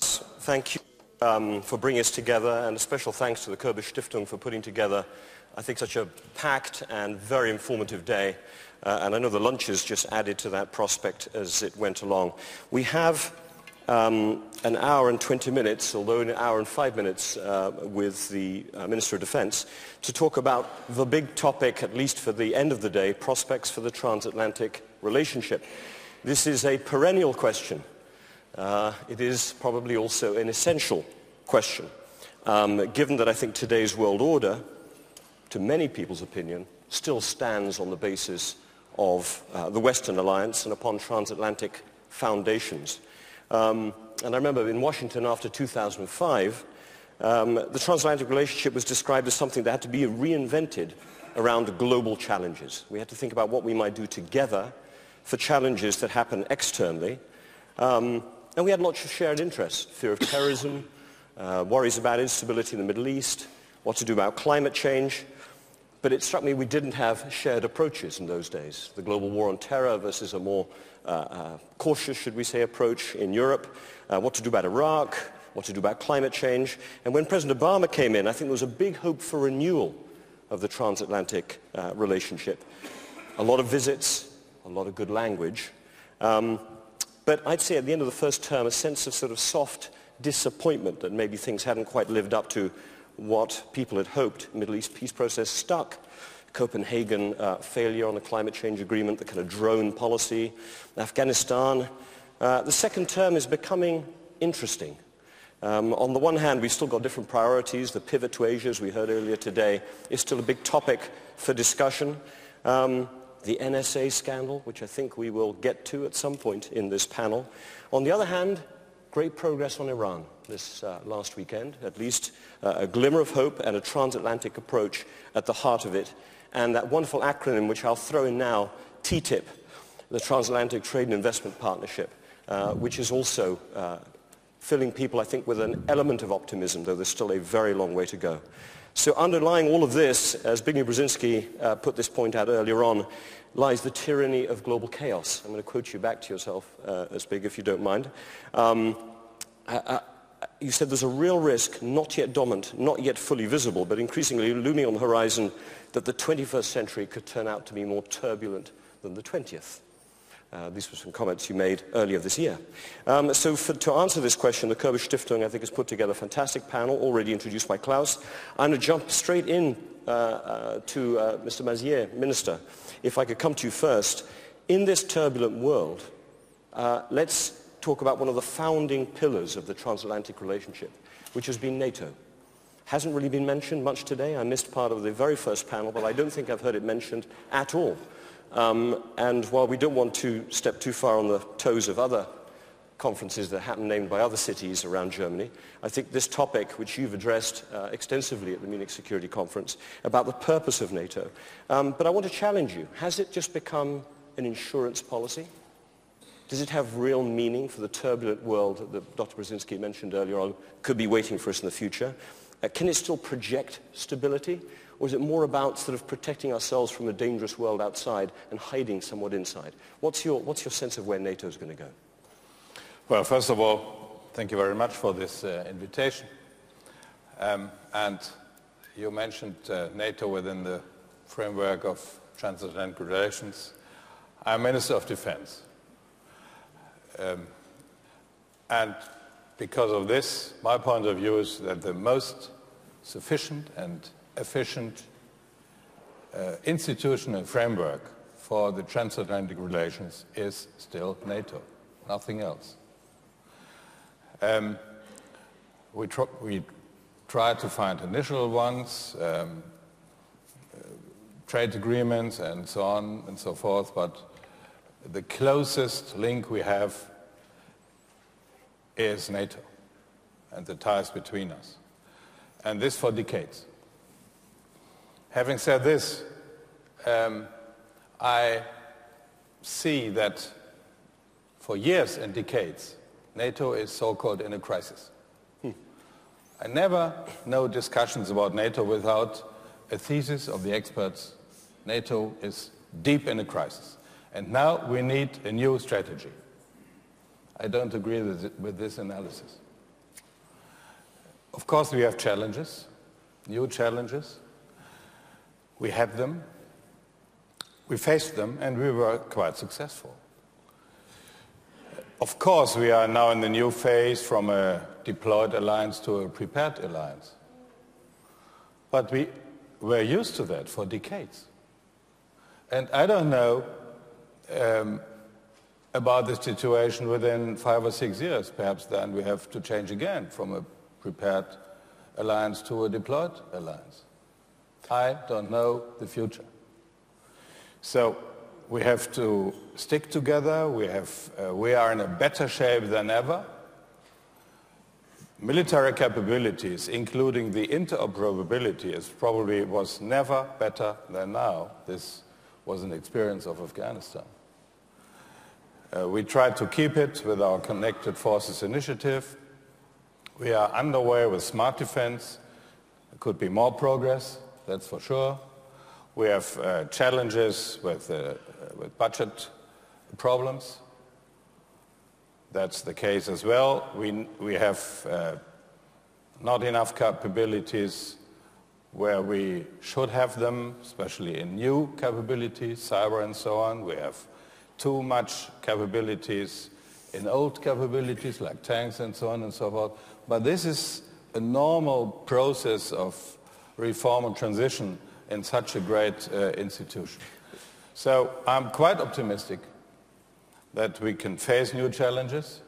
Thank you for bringing us together, and a special thanks to the Körber-Stiftung for putting together, I think, such a packed and very informative day. And I know the lunches just added to that prospect as it went along. We have an hour and 20 minutes, although an hour and 5 minutes with the Minister of Defense, to talk about the big topic, at least for the end of the day, prospects for the transatlantic relationship. This is a perennial question. It is probably also an essential question, given that I think today's world order, to many people's opinion, still stands on the basis of the Western alliance and upon transatlantic foundations. And I remember in Washington after 2005, the transatlantic relationship was described as something that had to be reinvented around global challenges. We had to think about what we might do together for challenges that happen externally. And we had lots of shared interests: fear of terrorism, worries about instability in the Middle East, what to do about climate change. But it struck me we didn't have shared approaches in those days. The global war on terror versus a more cautious, should we say, approach in Europe. What to do about Iraq, what to do about climate change. And when President Obama came in, I think there was a big hope for renewal of the transatlantic relationship. A lot of visits, a lot of good language. But I'd say at the end of the first term, a sense of sort of soft disappointment that maybe things hadn't quite lived up to what people had hoped. Middle East peace process stuck. Copenhagen failure on the climate change agreement, the kind of drone policy. Afghanistan. The second term is becoming interesting. On the one hand, we've still got different priorities. The pivot to Asia, as we heard earlier today, is still a big topic for discussion. The NSA scandal, which I think we will get to at some point in this panel. On the other hand, great progress on Iran this last weekend, at least a glimmer of hope and a transatlantic approach at the heart of it. And that wonderful acronym, which I'll throw in now, TTIP, the Transatlantic Trade and Investment Partnership, which is also filling people, I think, with an element of optimism, though there's still a very long way to go. So underlying all of this, as Zbigniew Brzezinski put this point out earlier on, lies the tyranny of global chaos. I'm going to quote you back to yourself, Zbig, if you don't mind. You said there's a real risk, not yet dominant, not yet fully visible, but increasingly looming on the horizon, that the 21st century could turn out to be more turbulent than the 20th. These were some comments you made earlier this year. To answer this question, the Körber-Stiftung, I think, has put together a fantastic panel, already introduced by Klaus. I'm going to jump straight in to Mr. Maizière, Minister. If I could come to you first. In this turbulent world, let's talk about one of the founding pillars of the transatlantic relationship, which has been NATO. Hasn't really been mentioned much today. I missed part of the very first panel, but I don't think I've heard it mentioned at all. And while we don't want to step too far on the toes of other conferences that happen named by other cities around Germany, I think this topic, which you've addressed extensively at the Munich Security Conference, about the purpose of NATO. But I want to challenge you. Has it just become an insurance policy? Does it have real meaning for the turbulent world that Dr. Brzezinski mentioned earlier on, could be waiting for us in the future? Can it still project stability? Or is it more about sort of protecting ourselves from a dangerous world outside and hiding somewhat inside? What's your sense of where NATO is going to go? Well, first of all, thank you very much for this invitation. And you mentioned NATO within the framework of transatlantic relations. I'm Minister of Defense. And because of this, my point of view is that the most sufficient and efficient institutional framework for the transatlantic relations is still NATO, nothing else. We try to find initial ones, trade agreements and so on and so forth, but the closest link we have is NATO and the ties between us, and this for decades. Having said this, I see that for years and decades, NATO is so-called in a crisis. I never know discussions about NATO without a thesis of the experts. NATO is deep in a crisis. And now we need a new strategy. I don't agree with this analysis. Of course, we have challenges, new challenges. We had them, we faced them, and we were quite successful. Of course, we are now in the new phase from a deployed alliance to a prepared alliance. But we were used to that for decades. And I don't know about the situation within 5 or 6 years. Perhaps then we have to change again from a prepared alliance to a deployed alliance. I don't know the future. So we have to stick together. We are in a better shape than ever. Military capabilities, including the interoperability, was never better than now. This was an experience of Afghanistan. We tried to keep it with our Connected Forces initiative. We are underway with smart defense. There could be more progress, that's for sure. We have challenges with budget problems. That's the case as well. We have not enough capabilities where we should have them, especially in new capabilities, cyber and so on. We have too much capabilities in old capabilities like tanks and so on and so forth. But this is a normal process of reform and transition in such a great institution. So I'm quite optimistic that we can face new challenges,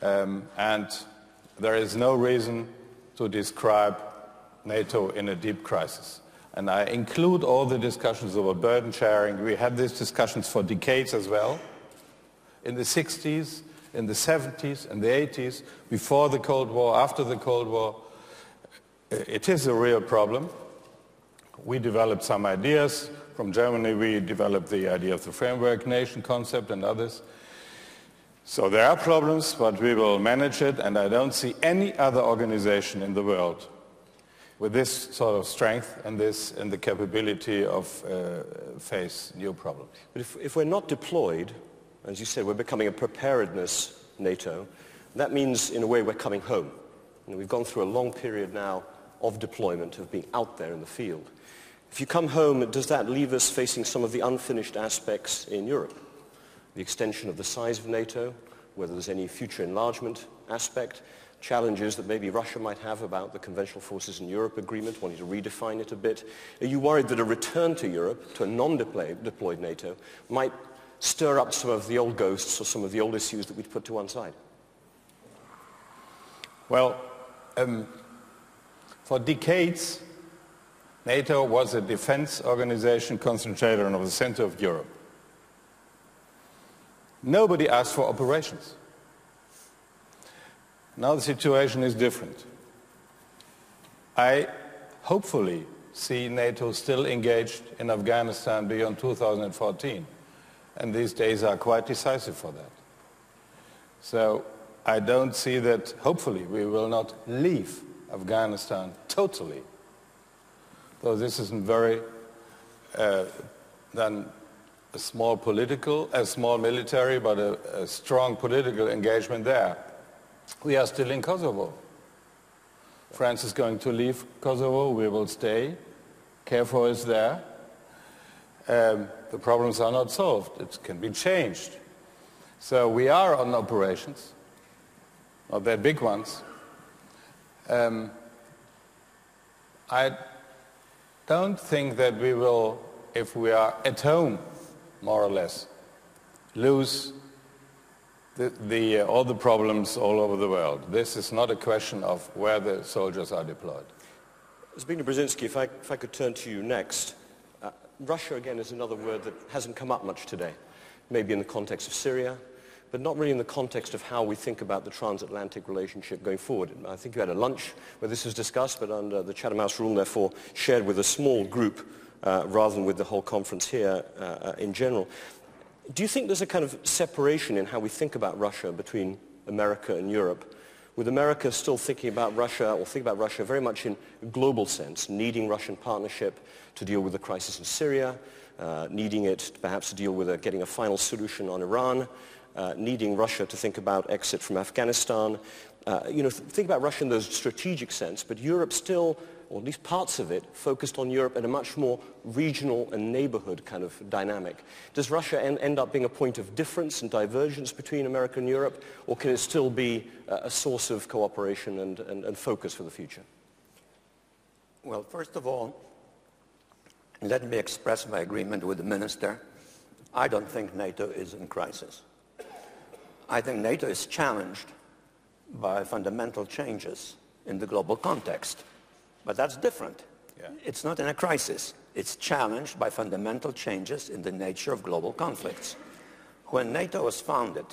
and there is no reason to describe NATO in a deep crisis. And I include all the discussions about burden sharing. We had these discussions for decades as well, in the 60s, in the 70s, and the 80s, before the Cold War, after the Cold War. It is a real problem. We developed some ideas. From Germany, we developed the idea of the framework nation concept and others. So there are problems, but we will manage it, and I don't see any other organization in the world with this sort of strength and the capability of face new problems. But if we're not deployed, as you said, we're becoming a preparedness NATO, that means in a way we're coming home. You know, we've gone through a long period now of deployment, of being out there in the field. If you come home, does that leave us facing some of the unfinished aspects in Europe? The extension of the size of NATO, whether there's any future enlargement aspect, challenges that maybe Russia might have about the Conventional Forces in Europe agreement, wanting to redefine it a bit. Are you worried that a return to Europe, to a non-deployed NATO, might stir up some of the old ghosts or some of the old issues that we'd put to one side? Well, for decades, NATO was a defense organization concentrated on the center of Europe. Nobody asked for operations. Now the situation is different. I hopefully see NATO still engaged in Afghanistan beyond 2014, and these days are quite decisive for that. So I don't see that, hopefully, we will not leave Afghanistan totally, though this isn't very, then a small military, but a strong political engagement there. We are still in Kosovo. France is going to leave Kosovo. We will stay. KFOR is there. The problems are not solved. It can be changed. So we are on operations, not that big ones. I don't think that we will, if we are at home, more or less, lose all the problems all over the world. This is not a question of where the soldiers are deployed. Zbigniew Brzezinski, if I could turn to you next. Russia, again, is another word that hasn't come up much today, maybe in the context of Syria, but not really in the context of how we think about the transatlantic relationship going forward. I think you had a lunch where this was discussed, but under the Chatham House rule, therefore, shared with a small group rather than with the whole conference here in general. Do you think there's a kind of separation in how we think about Russia between America and Europe, with America still thinking about Russia, or think about Russia very much in a global sense, needing Russian partnership to deal with the crisis in Syria, needing it perhaps to deal with getting a final solution on Iran, needing Russia to think about exit from Afghanistan, think about Russia in those strategic sense, but Europe still, or at least parts of it, focused on Europe in a much more regional and neighborhood kind of dynamic. Does Russia end up being a point of difference and divergence between America and Europe, or can it still be a source of cooperation and focus for the future? Well, first of all, let me express my agreement with the Minister. I don't think NATO is in crisis. I think NATO is challenged by fundamental changes in the global context. But that's different. Yeah. It's not in a crisis. It's challenged by fundamental changes in the nature of global conflicts. When NATO was founded,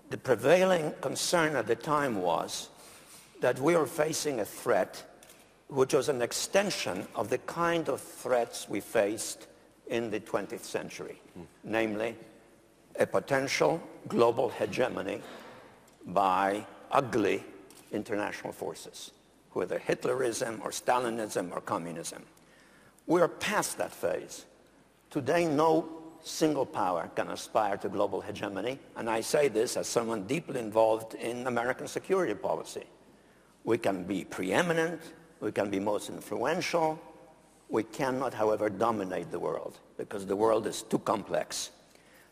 the prevailing concern at the time was that we were facing a threat which was an extension of the kind of threats we faced in the 20th century, namely a potential global hegemony by ugly international forces, whether Hitlerism or Stalinism or communism. We are past that phase. Today, no single power can aspire to global hegemony, and I say this as someone deeply involved in American security policy. We can be preeminent, we can be most influential, we cannot, however, dominate the world, because the world is too complex.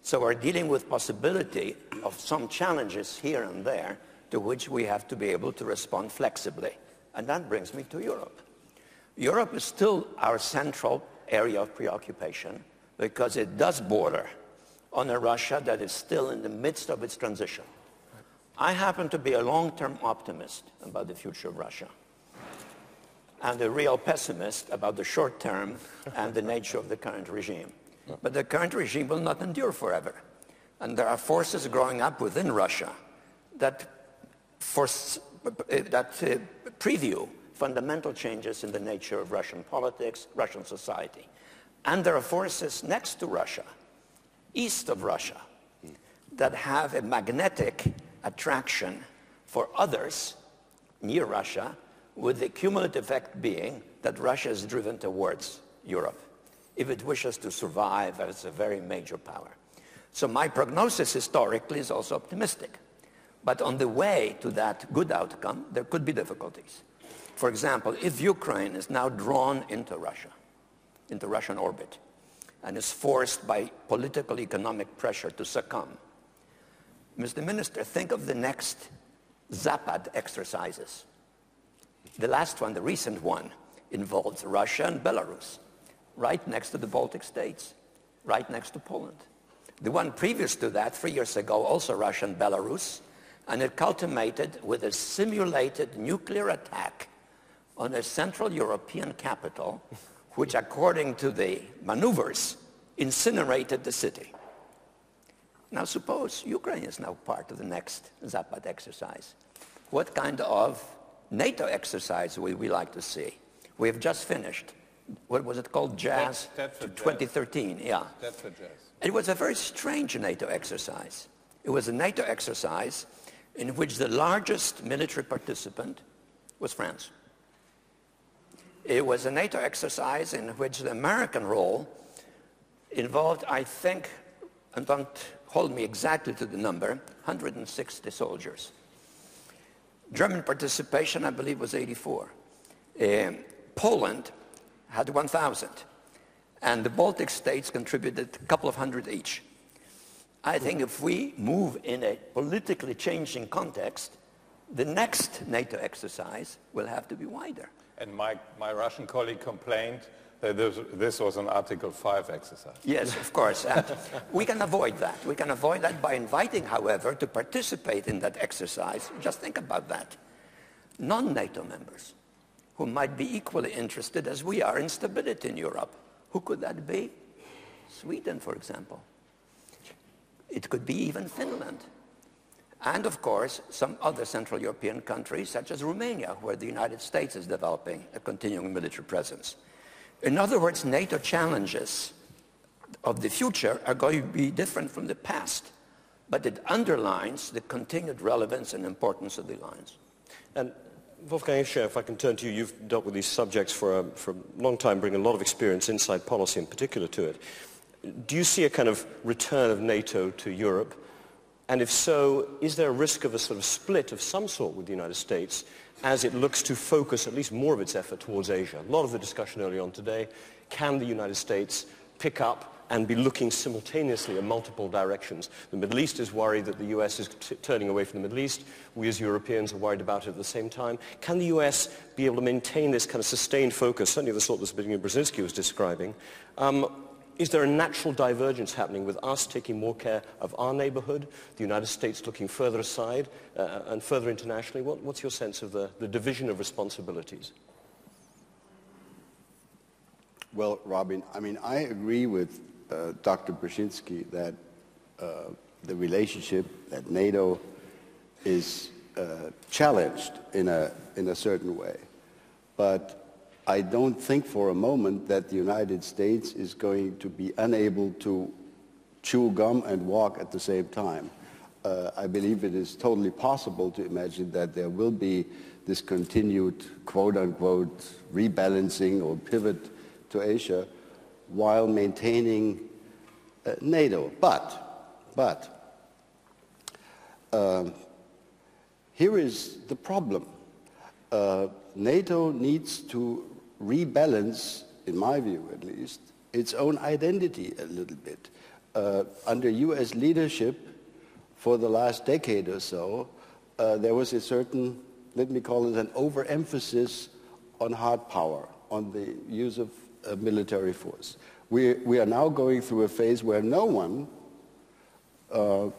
So we're dealing with possibility of some challenges here and there to which we have to be able to respond flexibly. And that brings me to Europe. Europe is still our central area of preoccupation because it does border on a Russia that is still in the midst of its transition. I happen to be a long-term optimist about the future of Russia and a real pessimist about the short term and the nature of the current regime. But the current regime will not endure forever. And there are forces growing up within Russia that preview fundamental changes in the nature of Russian politics, Russian society. And there are forces next to Russia, east of Russia, that have a magnetic attraction for others near Russia, with the cumulative effect being that Russia is driven towards Europe if it wishes to survive as a very major power. So my prognosis historically is also optimistic. But on the way to that good outcome, there could be difficulties. For example, if Ukraine is now drawn into Russia, into Russian orbit, and is forced by political economic pressure to succumb, Mr. Minister, think of the next Zapad exercises. The last one, the recent one, involves Russia and Belarus, right next to the Baltic states, right next to Poland. The one previous to that, 3 years ago, also Russia and Belarus, and it culminated with a simulated nuclear attack on a Central European capital, which, according to the maneuvers, incinerated the city. Now suppose Ukraine is now part of the next Zapad exercise. What kind of NATO exercise would we like to see? We have just finished. What was it called? Jazz? 2013, yeah. It was a very strange NATO exercise. It was a NATO exercise in which the largest military participant was France. It was a NATO exercise in which the American role involved, I think, and don't hold me exactly to the number, 160 soldiers. German participation, I believe, was 84. Poland had 1,000. And the Baltic states contributed a couple of hundred each. I think if we move in a politically changing context, the next NATO exercise will have to be wider. And my Russian colleague complained that this was an Article 5 exercise. Yes, of course. And we can avoid that. We can avoid that by inviting, however, to participate in that exercise. Just think about that. Non-NATO members who might be equally interested as we are in stability in Europe. Who could that be? Sweden, for example. It could be even Finland. And, of course, some other Central European countries, such as Romania, where the United States is developing a continuing military presence. In other words, NATO challenges of the future are going to be different from the past, but it underlines the continued relevance and importance of the alliance. And Wolfgang, if I can turn to you, you've dealt with these subjects for a long time, bring a lot of experience, inside policy in particular, to it. Do you see a kind of return of NATO to Europe, And if so, is there a risk of a sort of split of some sort with the United States as it looks to focus at least more of its effort towards Asia? A lot of the discussion early on today, can the United States pick up and be looking simultaneously in multiple directions? The Middle East is worried that the US is turning away from the Middle East. We as Europeans are worried about it at the same time. Can the US be able to maintain this kind of sustained focus, certainly the sort that Zbigniew Brzezinski was describing? Is there a natural divergence happening with us taking more care of our neighborhood, the United States looking further aside and further internationally? What's your sense of the division of responsibilities? Well, Robin, I mean, I agree with Dr. Brzezinski that the relationship at NATO is challenged in a certain way. But I don't think for a moment that the United States is going to be unable to chew gum and walk at the same time. I believe it is totally possible to imagine that there will be this continued quote-unquote rebalancing or pivot to Asia while maintaining NATO. But here is the problem. NATO needs to rebalance, in my view at least, its own identity a little bit. Under US leadership for the last decade or so, there was a certain, let me call it an overemphasis on hard power, on the use of military force. We are now going through a phase where no one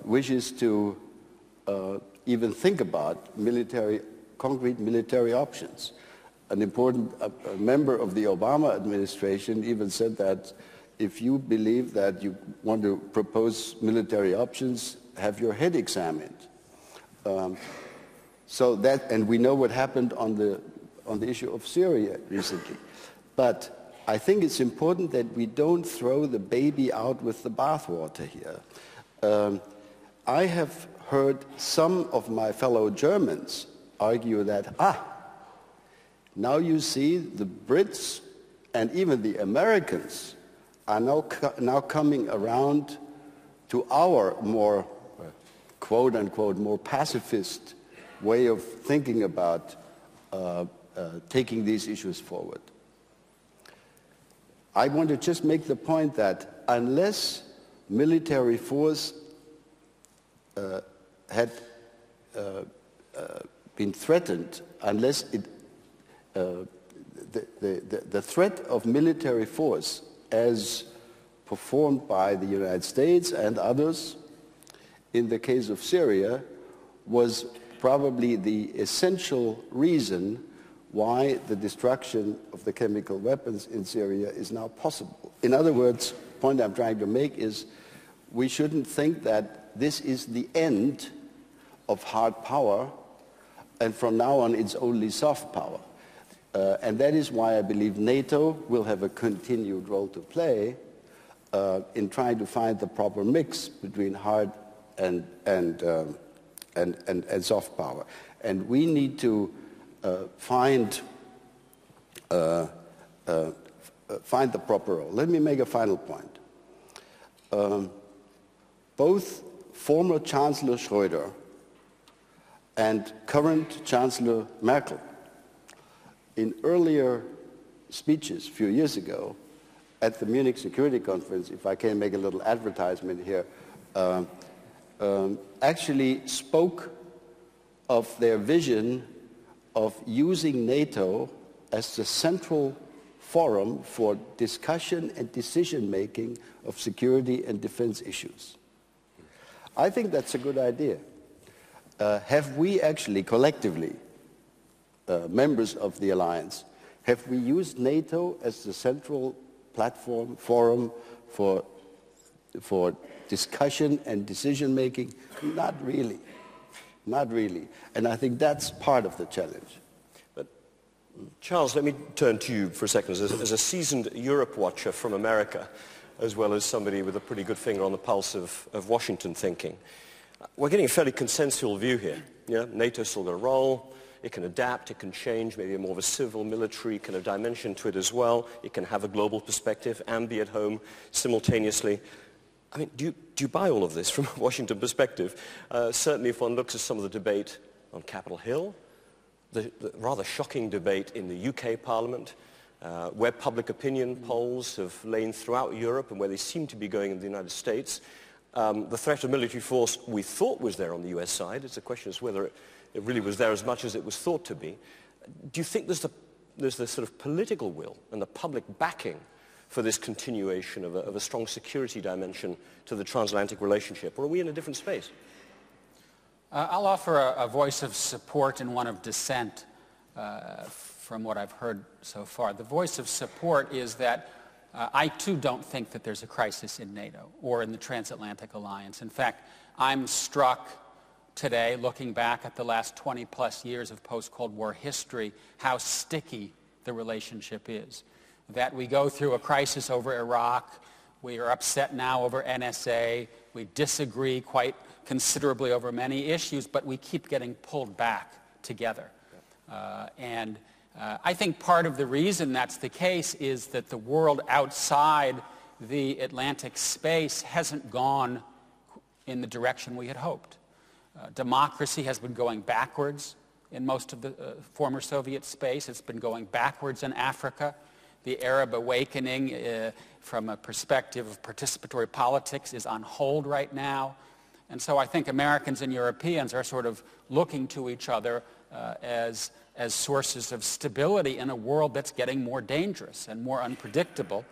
wishes to even think about concrete military options. An important member of the Obama administration even said that if you believe that you want to propose military options, have your head examined. And we know what happened on the issue of Syria recently. But I think it's important that we don't throw the baby out with the bathwater here. I have heard some of my fellow Germans argue that, now you see the Brits and even the Americans are now coming around to our more, quote-unquote, more pacifist way of thinking about taking these issues forward. I want to just make the point that unless military force had been threatened, unless the threat of military force as performed by the United States and others in the case of Syria was probably the essential reason why the destruction of the chemical weapons in Syria is now possible. In other words, the point I'm trying to make is we shouldn't think that this is the end of hard power and from now on it's only soft power. And that is why I believe NATO will have a continued role to play in trying to find the proper mix between hard and soft power. And we need to find the proper role. Let me make a final point. Both former Chancellor Schröder and current Chancellor Merkel, in earlier speeches a few years ago at the Munich Security Conference, if I can make a little advertisement here, actually spoke of their vision of using NATO as the central forum for discussion and decision-making of security and defense issues. I think that's a good idea. Have we actually collectively, members of the alliance, have we used NATO as the central platform, forum for discussion and decision-making? Not really. Not really. And I think that's part of the challenge. But Charles, let me turn to you for a second. As a seasoned Europe watcher from America, as well as somebody with a pretty good finger on the pulse of Washington thinking, we're getting a fairly consensual view here. Yeah? NATO's still got a role. It can adapt, it can change, maybe more of a civil, military kind of dimension to it as well. It can have a global perspective and be at home simultaneously. I mean, do you buy all of this from a Washington perspective? Certainly if one looks at some of the debate on Capitol Hill, the rather shocking debate in the UK Parliament, where public opinion polls have lain throughout Europe and where they seem to be going in the United States. The threat of military force we thought was there on the US side. It's a question as to whether it really was there as much as it was thought to be. Do you think there's the sort of political will and the public backing for this continuation of a strong security dimension to the transatlantic relationship, or are we in a different space? I'll offer a voice of support and one of dissent from what I've heard so far. The voice of support is that I too don't think that there's a crisis in NATO or in the transatlantic alliance. In fact, I'm struck today, looking back at the last 20 plus years of post-Cold War history, how sticky the relationship is. That we go through a crisis over Iraq, we are upset now over NSA, we disagree quite considerably over many issues, but we keep getting pulled back together. I think part of the reason that's the case is that the world outside the Atlantic space hasn't gone in the direction we had hoped. Democracy has been going backwards in most of the former Soviet space. It's been going backwards in Africa. The Arab awakening from a perspective of participatory politics is on hold right now. And so I think Americans and Europeans are sort of looking to each other as sources of stability in a world that's getting more dangerous and more unpredictable.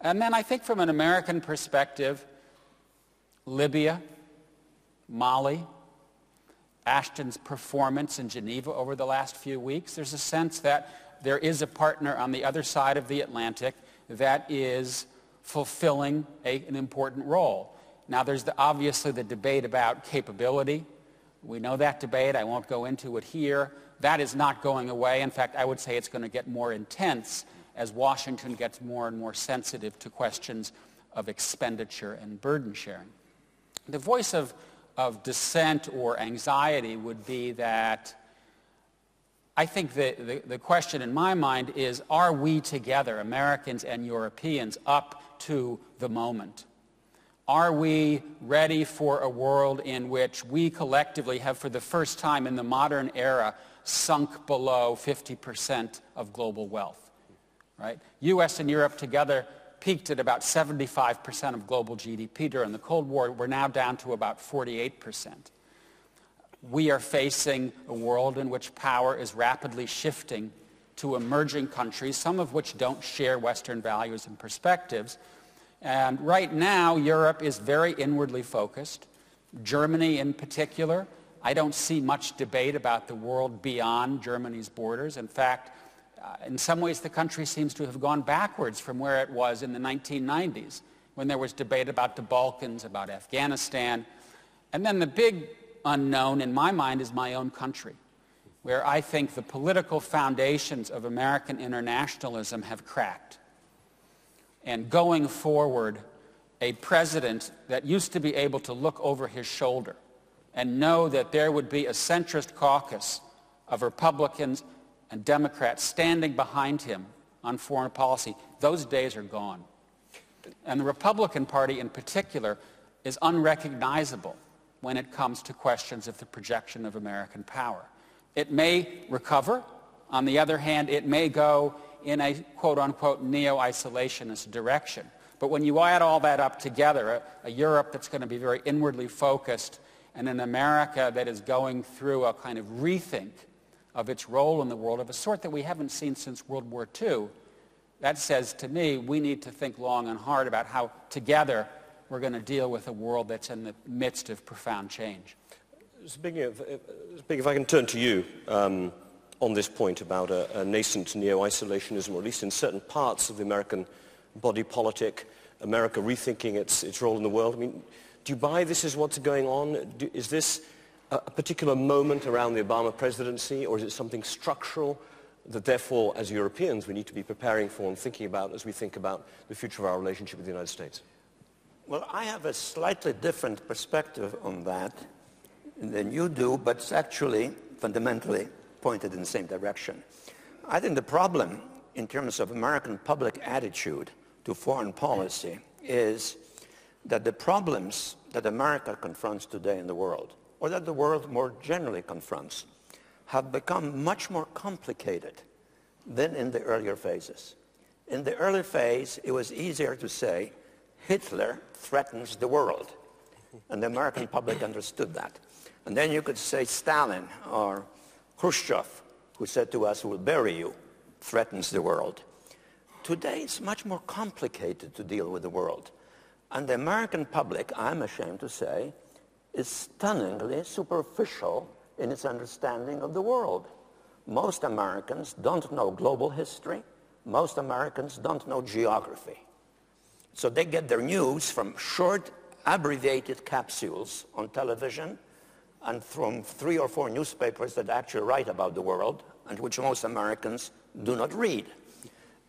And then I think from an American perspective, Libya, Mali, Ashton's performance in Geneva over the last few weeks, there's a sense that there is a partner on the other side of the Atlantic that is fulfilling an important role. Now, there's obviously the debate about capability. We know that debate. I won't go into it here. That is not going away. In fact, I would say it's going to get more intense as Washington gets more and more sensitive to questions of expenditure and burden sharing. The voice of dissent or anxiety would be that I think the question in my mind is, are we together, Americans and Europeans, up to the moment? Are we ready for a world in which we collectively have, for the first time in the modern era, sunk below 50% of global wealth? Right? U.S. and Europe together peaked at about 75% of global GDP during the Cold War. We're now down to about 48%. We are facing a world in which power is rapidly shifting to emerging countries, some of which don't share Western values and perspectives. And right now, Europe is very inwardly focused. Germany in particular, I don't see much debate about the world beyond Germany's borders. In fact, in some ways, the country seems to have gone backwards from where it was in the 1990s, when there was debate about the Balkans, about Afghanistan. And then the big unknown, in my mind, is my own country, where I think the political foundations of American internationalism have cracked. And going forward, a president that used to be able to look over his shoulder and know that there would be a centrist caucus of Republicans and Democrats standing behind him on foreign policy, those days are gone. And the Republican Party in particular is unrecognizable when it comes to questions of the projection of American power. It may recover. On the other hand, it may go in a quote-unquote neo-isolationist direction. But when you add all that up together, a Europe that's going to be very inwardly focused and an America that is going through a kind of rethink of its role in the world of a sort that we haven't seen since World War II, that says to me we need to think long and hard about how together we're going to deal with a world that's in the midst of profound change. Zbigniew, if I can turn to you on this point about a nascent neo-isolationism, or at least in certain parts of the American body politic, America rethinking its role in the world. I mean, do you buy this is what's going on? Is this a particular moment around the Obama presidency, or is it something structural that therefore, as Europeans, we need to be preparing for and thinking about as we think about the future of our relationship with the United States? Well, I have a slightly different perspective on that than you do, but it's actually fundamentally pointed in the same direction. I think the problem in terms of American public attitude to foreign policy is that the problems that America confronts today in the world, or that the world more generally confronts, have become much more complicated than in the earlier phases. In the early phase, it was easier to say, Hitler threatens the world. And the American public understood that. And then you could say Stalin or Khrushchev, who said to us, we'll bury you, threatens the world. Today, it's much more complicated to deal with the world. And the American public, I'm ashamed to say, is stunningly superficial in its understanding of the world. Most Americans don't know global history. Most Americans don't know geography. So they get their news from short, abbreviated capsules on television and from 3 or 4 newspapers that actually write about the world and which most Americans do not read.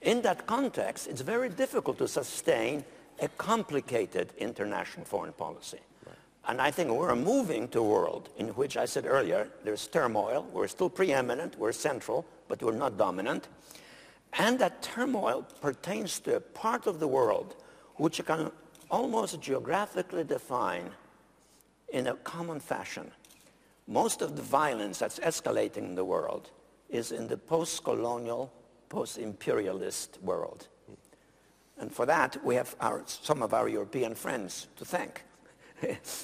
In that context, it's very difficult to sustain a complicated international foreign policy. Right. And I think we're moving to a world in which, I said earlier, there's turmoil. We're still preeminent, we're central, but we're not dominant. And that turmoil pertains to a part of the world which you can almost geographically define in a common fashion. Most of the violence that's escalating in the world is in the post-colonial, post-imperialist world. And for that, we have some of our European friends to thank.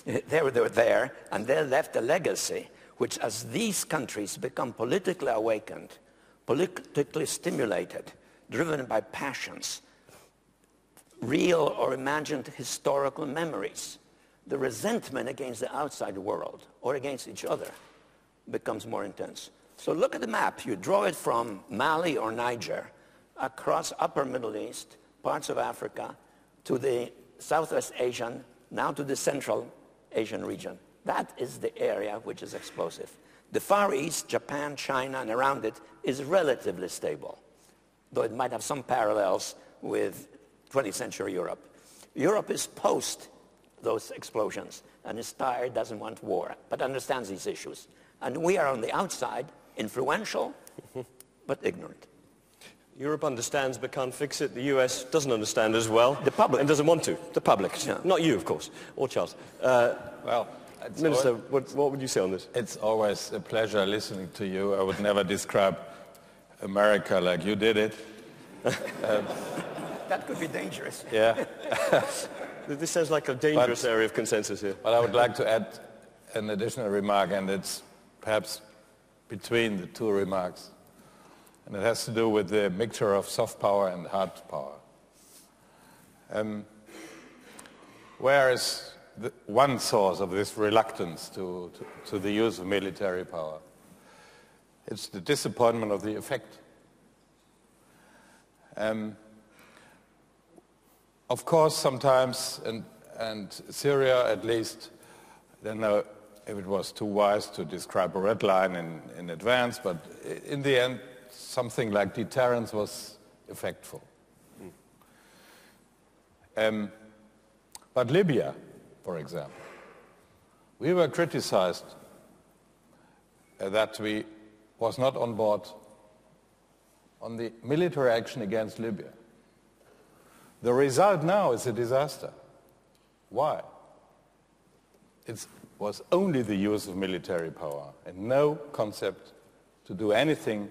They were there, and they left a legacy which, as these countries become politically awakened, politically stimulated, driven by passions, real or imagined historical memories, the resentment against the outside world or against each other becomes more intense. So look at the map. You draw it from Mali or Niger, across upper Middle East, parts of Africa, to the Southwest Asian, now to the Central Asian region. That is the area which is explosive. The Far East, Japan, China, and around it is relatively stable, though it might have some parallels with 20th century Europe. Europe is post those explosions and is tired, doesn't want war, but understands these issues. And we are on the outside, influential, but ignorant. Europe understands but can't fix it. The US doesn't understand as well. The public. And doesn't want to. The public. Yeah. Not you, of course, or Charles. Well, Minister, what would you say on this? It's always a pleasure listening to you. I would never describe America like you did it. That could be dangerous. Yeah. This sounds like a dangerous area of consensus here. But I would like to add an additional remark, and it's perhaps between the two remarks. And it has to do with the mixture of soft power and hard power. Where is one source of this reluctance to the use of military power? It's the disappointment of the effect. Of course, sometimes, and Syria at least, I don't know if it was too wise to describe a red line in advance, but in the end, something like deterrence was effectful. But Libya, for example, we were criticized that we was not on board on the military action against Libya. The result now is a disaster. Why? It was only the use of military power and no concept to do anything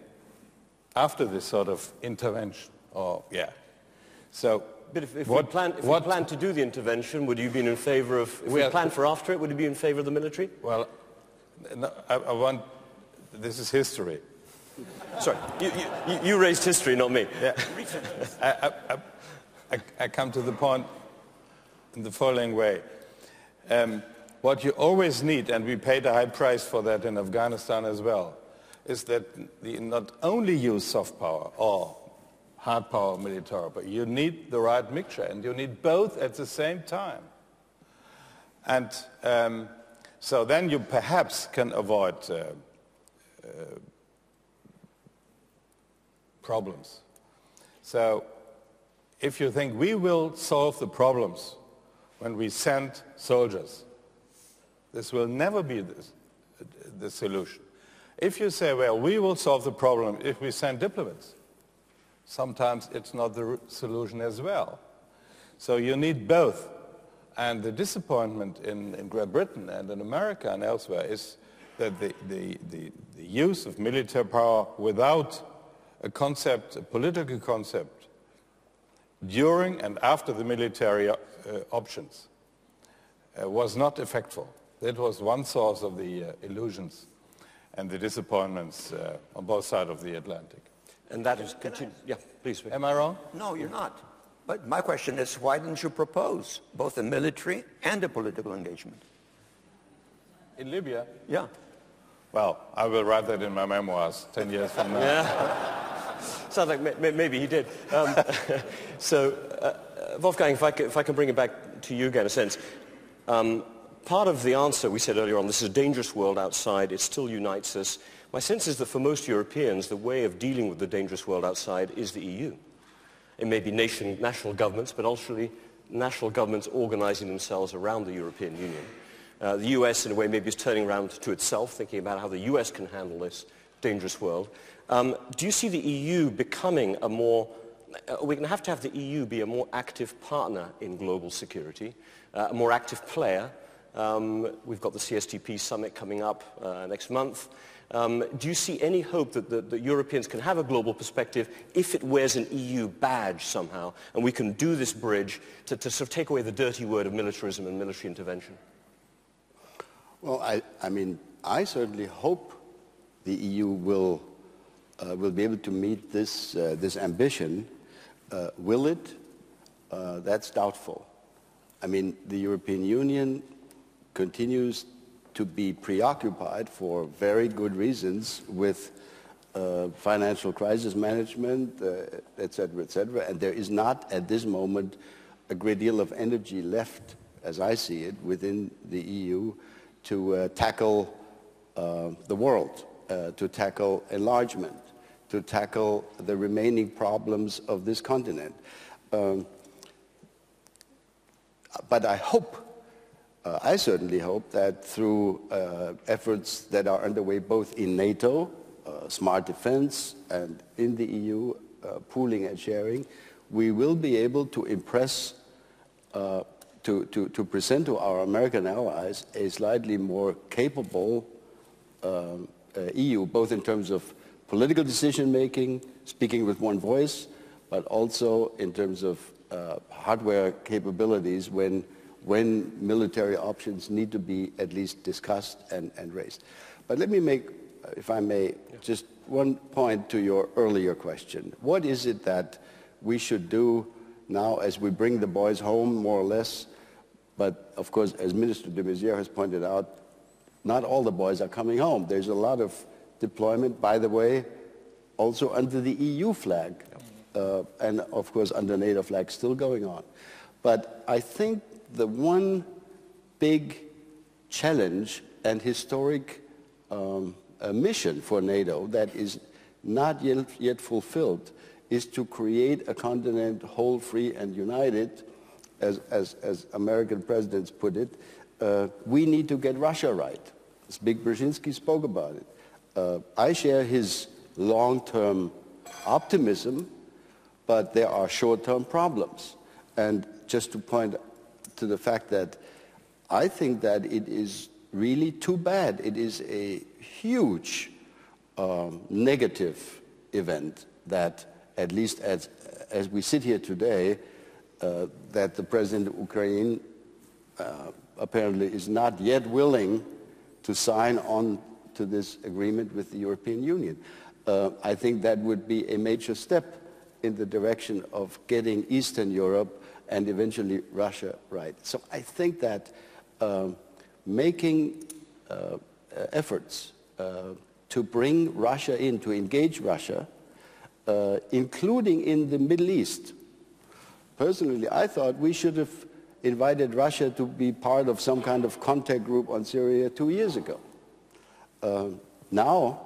after this sort of intervention. So, but if we plan to do the intervention, would you be in favor of, if we plan for after it, would you be in favor of the military? Well, no, I want, this is history. Sorry, you raised history, not me. Yeah. I come to the point in the following way. What you always need, and we paid a high price for that in Afghanistan as well, is that you not only use soft power or hard power military, but you need the right mixture, and you need both at the same time. And so then you perhaps can avoid problems. So if you think we will solve the problems when we send soldiers, this will never be the solution. If you say, well, we will solve the problem if we send diplomats, sometimes it's not the solution as well. So you need both. And the disappointment in Great Britain and in America and elsewhere is that the use of military power without a concept, a political concept, during and after the military options was not effective. That was one source of the illusions and the disappointments on both sides of the Atlantic. And that is continued. Yeah, please. Am I wrong? No, you're not. But my question is, why didn't you propose both a military and a political engagement? In Libya? Yeah. Well, I will write that in my memoirs 10 years from now. Yeah. Sounds like maybe he did. So, Wolfgang, if I can bring it back to you again, a sense. Part of the answer, we said earlier on, this is a dangerous world outside, it still unites us. My sense is that for most Europeans, the way of dealing with the dangerous world outside is the EU. It may be national governments, but ultimately national governments organizing themselves around the European Union. The US, in a way, maybe is turning around to itself, thinking about how the US can handle this dangerous world. Do you see the EU becoming a more, we're going to have the EU be a more active partner in global security, a more active player? We've got the CSTP summit coming up next month. Do you see any hope that the Europeans can have a global perspective if it wears an EU badge somehow, and we can do this bridge to sort of take away the dirty word of militarism and military intervention? Well, I mean, I certainly hope the EU will be able to meet this ambition. Will it? That's doubtful. I mean, the European Union continues to be preoccupied for very good reasons with financial crisis management, et cetera, and there is not at this moment a great deal of energy left, as I see it, within the EU to tackle the world, to tackle enlargement, to tackle the remaining problems of this continent. But I hope, I certainly hope that through efforts that are underway both in NATO, smart defense, and in the EU, pooling and sharing, we will be able to impress, to present to our American allies a slightly more capable EU, both in terms of political decision-making, speaking with one voice, but also in terms of hardware capabilities when military options need to be at least discussed and raised. But let me make, if I may, just one point to your earlier question. What is it that we should do now as we bring the boys home, more or less? But, of course, as Minister de Maizière has pointed out, not all the boys are coming home. There's a lot of deployment, by the way, also under the EU flag, and, of course, under NATO flag still going on. But I think the one big challenge and historic mission for NATO that is not yet fulfilled is to create a continent whole, free, and united, as American presidents put it. We need to get Russia right. Brzezinski spoke about it. I share his long-term optimism, but there are short-term problems. And just to point to the fact that I think that it is really too bad. It is a huge negative event that, at least as we sit here today, that the president of Ukraine apparently is not yet willing to sign on to this agreement with the European Union. I think that would be a major step in the direction of getting Eastern Europe and eventually Russia right. So I think that making efforts to bring Russia in, to engage Russia, including in the Middle East. Personally, I thought we should have invited Russia to be part of some kind of contact group on Syria 2 years ago. Now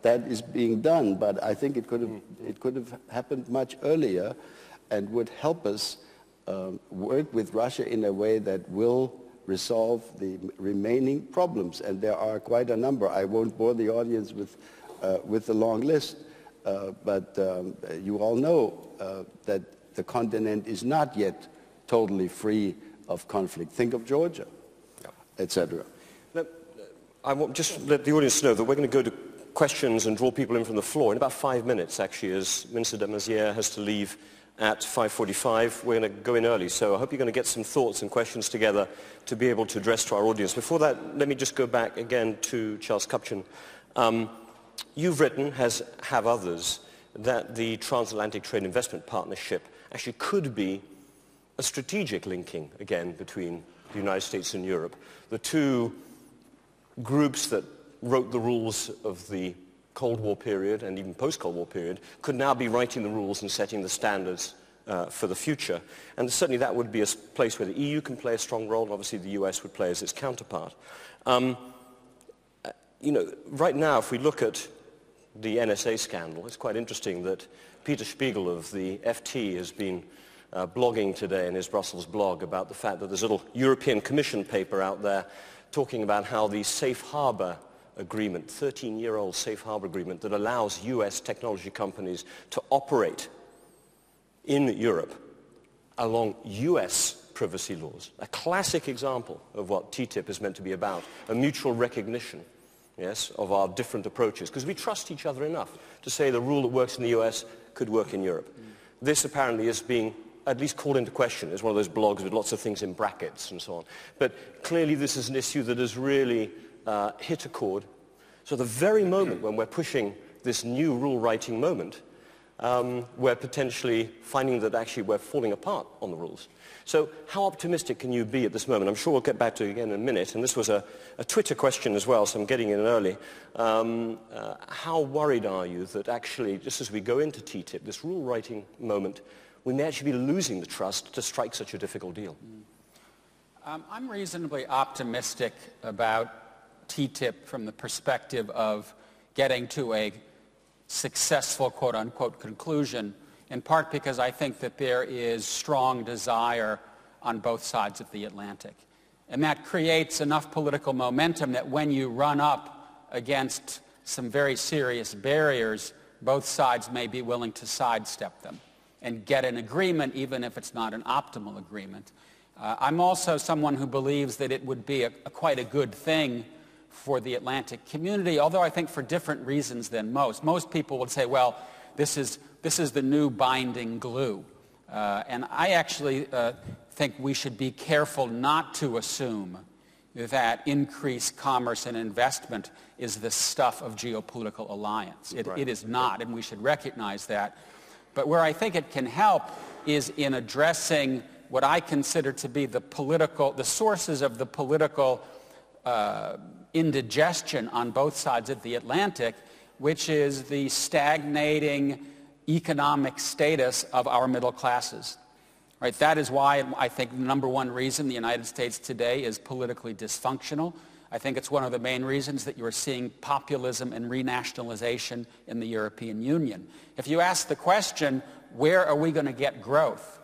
that is being done, but I think it could have happened much earlier and would help us work with Russia in a way that will resolve the remaining problems. And there are quite a number. I won't bore the audience with the long list, but you all know that the continent is not yet totally free of conflict. Think of Georgia, etc. I want just let the audience know that we're going to go to questions and draw people in from the floor in about 5 minutes, actually, as Minister de Maizière has to leave at 5:45. We're going to go in early, so I hope you're going to get some thoughts and questions together to be able to address to our audience. Before that, let me just go back again to Charles Kupchan. You've written, have others, that the Transatlantic Trade Investment Partnership actually could be a strategic linking, again, between the United States and Europe. The two groups that wrote the rules of the Cold War period and even post-Cold War period could now be writing the rules and setting the standards for the future. And certainly that would be a place where the EU can play a strong role, and obviously the US would play as its counterpart. You know, right now, if we look at the NSA scandal, it's quite interesting that Peter Spiegel of the FT has been blogging today in his Brussels blog about the fact that there's a little European Commission paper out there talking about how the safe harbor agreement, 13-year-old safe harbor agreement that allows US technology companies to operate in Europe along US privacy laws. A classic example of what TTIP is meant to be about, a mutual recognition, yes, of our different approaches, because we trust each other enough to say the rule that works in the US could work in Europe. This apparently is being at least called into question. It's one of those blogs with lots of things in brackets and so on. But clearly this is an issue that has really hit a chord. So the very moment when we're pushing this new rule-writing moment, we're potentially finding that actually we're falling apart on the rules. So how optimistic can you be at this moment? I'm sure we'll get back to it again in a minute. And this was a Twitter question as well, so I'm getting in early. How worried are you that actually, just as we go into TTIP, this rule-writing moment, we may actually be losing the trust to strike such a difficult deal? I'm reasonably optimistic about TTIP from the perspective of getting to a successful, quote-unquote, conclusion, in part because I think that there is strong desire on both sides of the Atlantic. And that creates enough political momentum that when you run up against some very serious barriers, both sides may be willing to sidestep them and get an agreement, even if it's not an optimal agreement. I'm also someone who believes that it would be quite a good thing for the Atlantic community, although I think for different reasons than most. Most people would say, well, this is the new binding glue. And I actually think we should be careful not to assume that increased commerce and investment is the stuff of geopolitical alliance. It is not, and we should recognize that. But where I think it can help is in addressing what I consider to be the sources of the political indigestion on both sides of the Atlantic, which is the stagnating economic status of our middle classes. Right? That is why I think the number one reason the United States today is politically dysfunctional. I think it's one of the main reasons that you're seeing populism and renationalization in the European Union. If you ask the question, where are we going to get growth?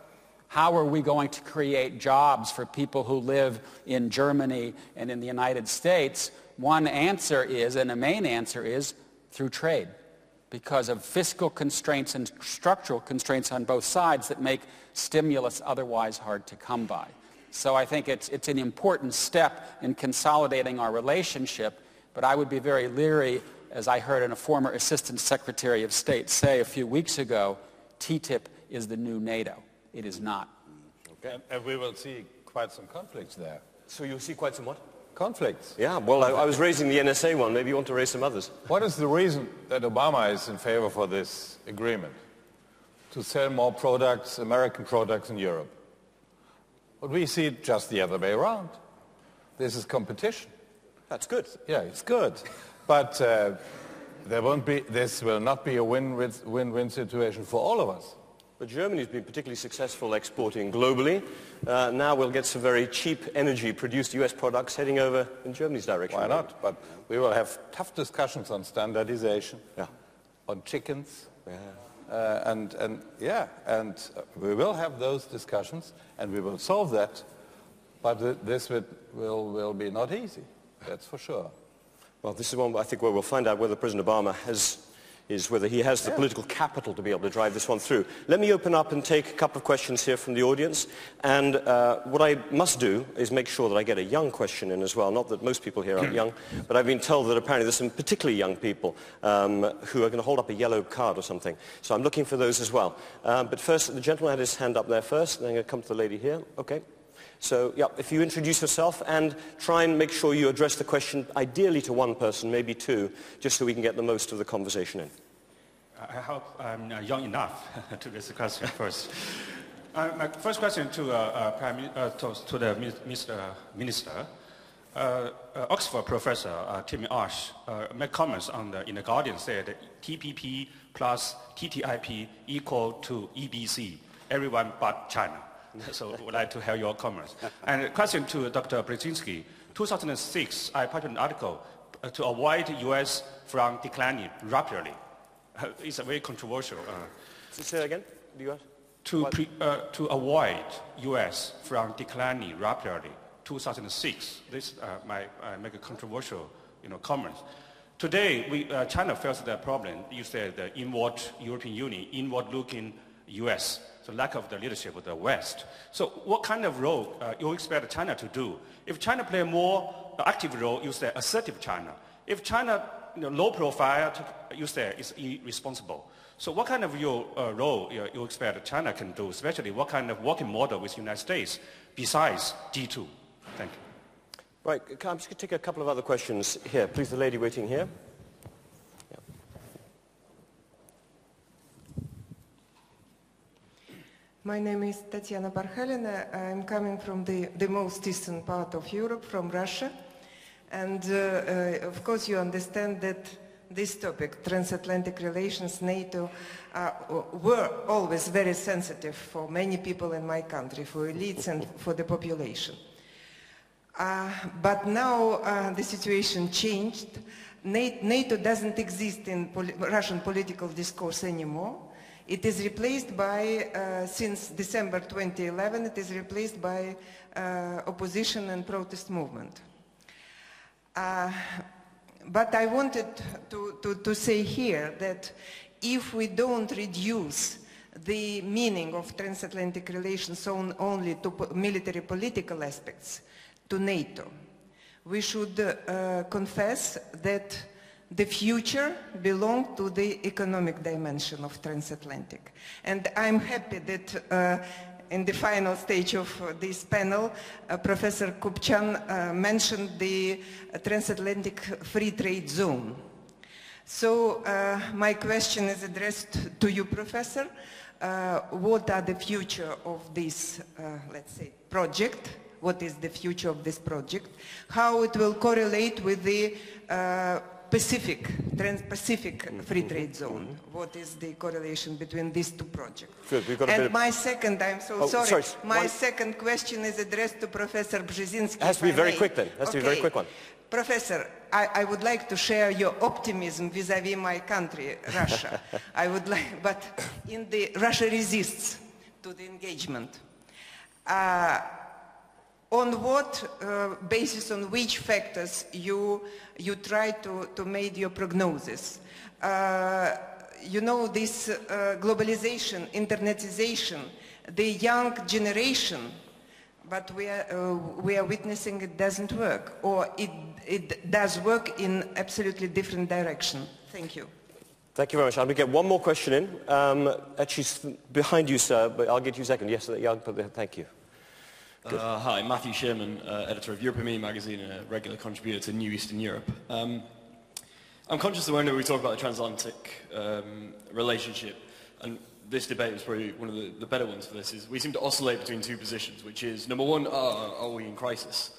How are we going to create jobs for people who live in Germany and in the United States? One answer is, and a main answer is, through trade, because of fiscal constraints and structural constraints on both sides that make stimulus otherwise hard to come by. So I think it's an important step in consolidating our relationship, but I would be very leery, as I heard a former Assistant Secretary of State say a few weeks ago, TTIP is the new NATO. It is not. Okay. And we will see quite some conflicts there. So you'll see quite some what? Conflicts. Yeah, well, I was raising the NSA one. Maybe you want to raise some others. What is the reason that Obama is in favor for this agreement? To sell more products, American products in Europe. But we see it just the other way around. This is competition. That's good. Yeah, it's good. But this will not be a win-win situation for all of us. But Germany's been particularly successful exporting globally. Now we'll get some very cheap energy-produced US products heading over in Germany's direction. Why not? But we will have tough discussions on standardization, on chickens, and we will have those discussions, and we will solve that. But this will be not easy. That's for sure. Well, this is one I think where we'll find out whether President Obama is whether he has the political capital to be able to drive this one through. Let me open up and take a couple of questions here from the audience. And what I must do is make sure that I get a young question in as well. Not that most people here aren't young, but I've been told that apparently there's some particularly young people who are going to hold up a yellow card or something. So I'm looking for those as well. But first, the gentleman had his hand up there first, and then I'm going to come to the lady here. Okay. So, yeah, if you introduce yourself and try and make sure you address the question ideally to one person, maybe two, just so we can get the most of the conversation in. I hope I'm young enough to this question first. My first question to the Mr. Minister. Oxford professor Tim Ash made comments in the Guardian said TPP plus TTIP equal to EBC, everyone but China. So I would like to hear your comments. And a question to Dr. Brzezinski. 2006, I published an article to avoid U.S. from declining rapidly. It's a very controversial. Say that again? To avoid U.S. from declining rapidly. 2006. This I make a controversial, comments. Today, China faces that problem. You said the inward European Union, inward-looking U.S. So lack of the leadership of the West. So what kind of role you expect China to do? If China play a more active role, you say assertive China. If China low profile, you say it's irresponsible. So what kind of role you expect China can do, especially what kind of working model with the United States besides G2? Thank you. Right, I'm just going to take a couple of other questions here. Please, the lady waiting here. My name is Tatiana Barkhalina. I'm coming from the most eastern part of Europe, from Russia. And of course you understand that this topic, transatlantic relations, NATO, were always very sensitive for many people in my country, for elites and for the population. But now the situation changed. NATO doesn't exist in Russian political discourse anymore. It is replaced by, since December 2011, it is replaced by opposition and protest movement. But I wanted to say here that if we don't reduce the meaning of transatlantic relations only to military political aspects, to NATO, we should confess that the future belongs to the economic dimension of transatlantic. And I'm happy that in the final stage of this panel, Professor Kupchan mentioned the transatlantic free trade zone. So my question is addressed to you, Professor. What are the future of this, let's say, project? What is the future of this project? How it will correlate with the Trans-Pacific Free Trade Zone? What is the correlation between these two projects? Good, we've got and my second, I'm so sorry, sorry. my second question is addressed to Professor Brzezinski. It has to be very quick then. It has to be a very quick one. Professor, I would like to share your optimism vis-à-vis my country, Russia. I would like, but Russia resists to the engagement. On what basis, on which factors you try to make your prognosis? You know, this globalization, internetization, the young generation, but we are witnessing it doesn't work, or it does work in absolutely different direction. Thank you. Thank you very much. I'm going to get one more question in. Actually, behind you, sir, but I'll get you second. Yes, thank you. Hi, Matthew Sherman, editor of European Media Magazine and a regular contributor to New Eastern Europe. I'm conscious that whenever we talk about the transatlantic relationship, and this debate was probably one of the better ones for this, is we seem to oscillate between two positions, which is, number one, are we in crisis?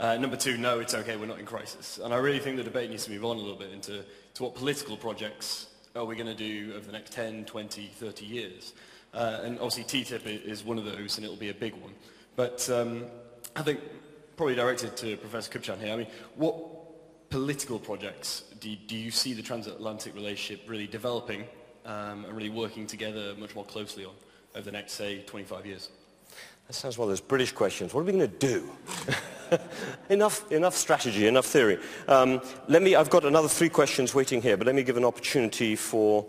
Number two, no, it's okay, we're not in crisis. And I really think the debate needs to move on a little bit into what political projects are we going to do over the next 10, 20, 30 years. And obviously TTIP is one of those, and it'll be a big one. But I think, probably directed to Professor Kupchan here, I mean, what political projects do you see the transatlantic relationship really developing and really working together much more closely on over the next, say, 25 years? That sounds one of those British questions. What are we going to do? Enough strategy, enough theory. I've got another 3 questions waiting here, but let me give an opportunity for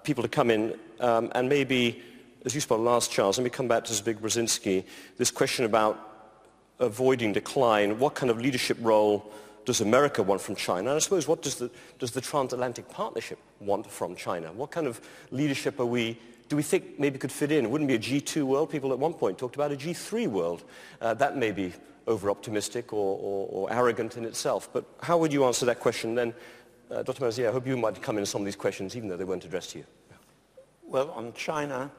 people to come in, and maybe, as you spoke last, Charles, let me come back to Zbigniew Brzezinski. This question about avoiding decline, what kind of leadership role does America want from China? And I suppose, what does the Transatlantic Partnership want from China? What kind of leadership do we think maybe could fit in? It wouldn't be a G2 world. People at one point talked about a G3 world. That may be over-optimistic or arrogant in itself. But how would you answer that question then? Dr. Marzia, I hope you might come in on some of these questions, even though they weren't addressed to you. Well, on China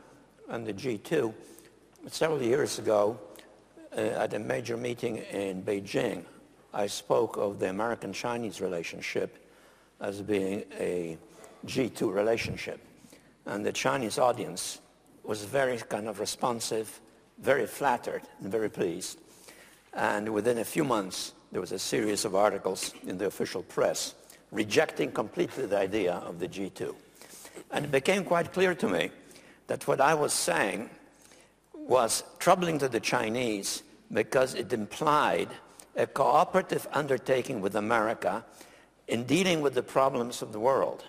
and the G2, several years ago, at a major meeting in Beijing, I spoke of the American-Chinese relationship as being a G2 relationship. And the Chinese audience was very kind of responsive, very flattered, and very pleased. And within a few months, there was a series of articles in the official press rejecting completely the idea of the G2. And it became quite clear to me that what I was saying was troubling to the Chinese because it implied a cooperative undertaking with America in dealing with the problems of the world,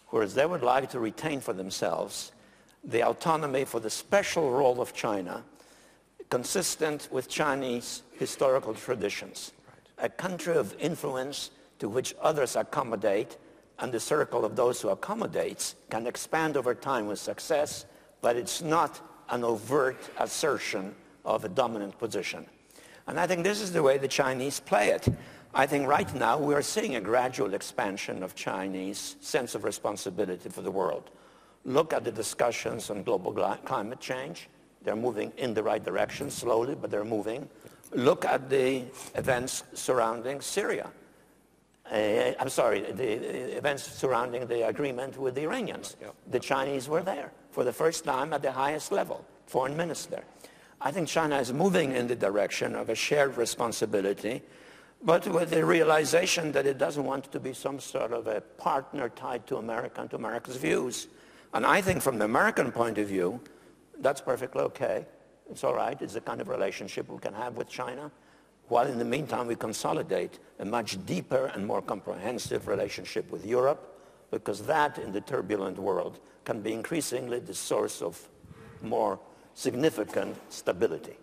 whereas they would like to retain for themselves the autonomy for the special role of China, consistent with Chinese historical traditions. Right. A country of influence to which others accommodate, and the circle of those who accommodates can expand over time with success, but it's not an overt assertion of a dominant position. And I think this is the way the Chinese play it. I think right now we are seeing a gradual expansion of Chinese sense of responsibility for the world. Look at the discussions on global climate change. They're moving in the right direction, slowly, but they're moving. Look at the events surrounding Syria. The events surrounding the agreement with the Iranians. Yep. The Chinese were there for the first time at the highest level, foreign minister. I think China is moving in the direction of a shared responsibility, but with the realization that it doesn't want to be some sort of a partner tied to America and to America's views. And I think from the American point of view, that's perfectly okay. It's all right. It's the kind of relationship we can have with China, while in the meantime we consolidate a much deeper and more comprehensive relationship with Europe, because that in the turbulent world can be increasingly the source of more significant stability.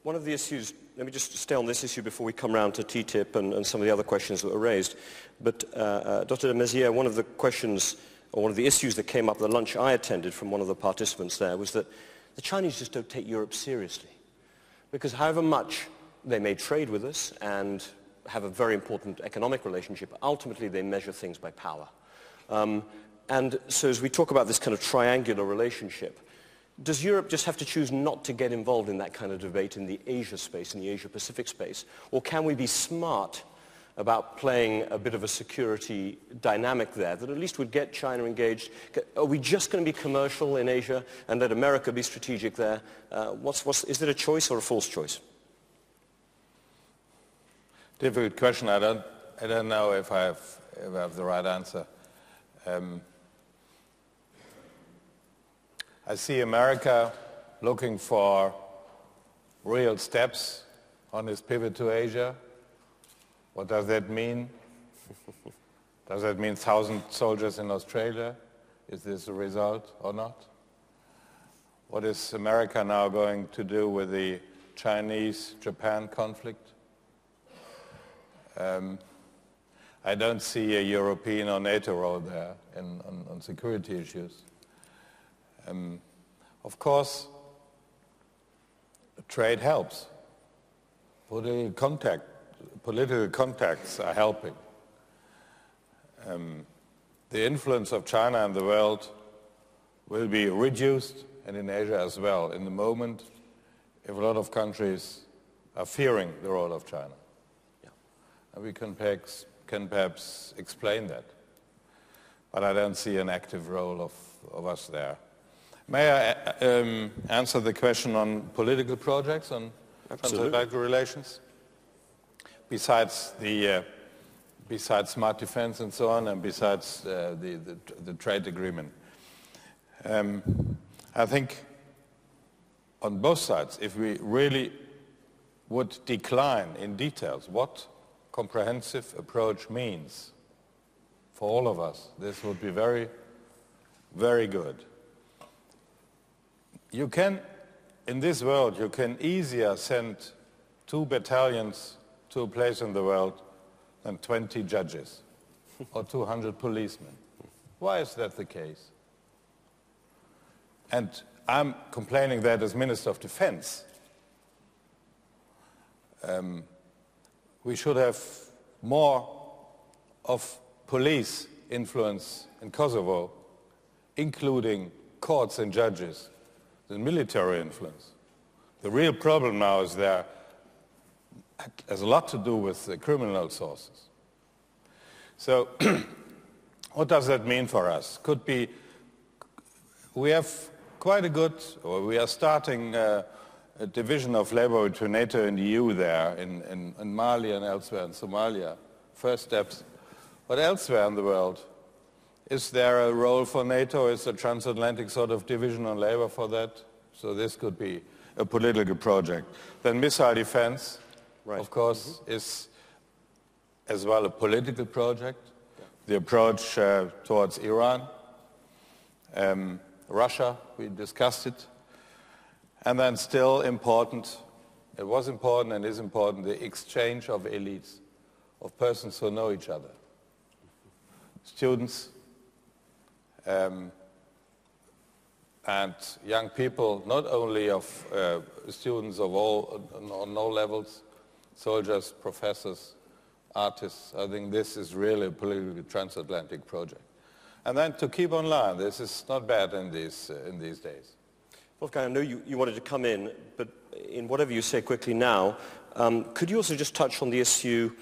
One of the issues, let me just stay on this issue before we come round to TTIP and some of the other questions that were raised. But Dr. Maizière, one of the questions, or one of the issues that came up at the lunch I attended from one of the participants there was that the Chinese just don't take Europe seriously. Because however much they may trade with us and have a very important economic relationship, ultimately they measure things by power. And so as we talk about this kind of triangular relationship, does Europe just have to choose not to get involved in that kind of debate in the Asia space, in the Asia-Pacific space? Or can we be smart about playing a bit of a security dynamic there that at least would get China engaged? Are we just going to be commercial in Asia and let America be strategic there? Is it a choice or a false choice? Difficult question. I don't know if I have the right answer. I see America looking for real steps on its pivot to Asia. What does that mean? Does that mean 1,000 soldiers in Australia? Is this a result or not? What is America now going to do with the Chinese-Japan conflict? I don't see a European or NATO role there on security issues. Of course, trade helps. Political contacts are helping. The influence of China in the world will be reduced, and in Asia as well, in the moment if a lot of countries are fearing the role of China. Yeah. And we can perhaps explain that. But I don't see an active role of us there. May I answer the question on political projects, on transatlantic relations? Besides smart defense and so on, and besides the trade agreement. I think on both sides, if we really would decline in details what comprehensive approach means for all of us, this would be very, very good. You can, in this world, you can easier send 2 battalions to a place in the world than 20 judges or 200 policemen. Why is that the case? And I'm complaining that as Minister of Defense. We should have more of police influence in Kosovo, including courts and judges, than military influence. The real problem now is there has a lot to do with the criminal sources. So what does that mean for us? Could be, we have quite a good, or we are starting a division of labor between NATO and the EU there in Mali and elsewhere in Somalia, first steps. But elsewhere in the world, is there a role for NATO? Is a transatlantic sort of division on labor for that? So this could be a political project. Then missile defense, right, of course, is as well a political project. Yeah. The approach towards Iran, Russia, we discussed it. And then still important, it was important and is important, the exchange of elites, of persons who know each other. Students and young people, not only of students of all, on all levels, soldiers, professors, artists. I think this is really a political transatlantic project. And then to keep online, this is not bad in these days. Wolfgang, I know you wanted to come in, but in whatever you say quickly now, could you also just touch on the issue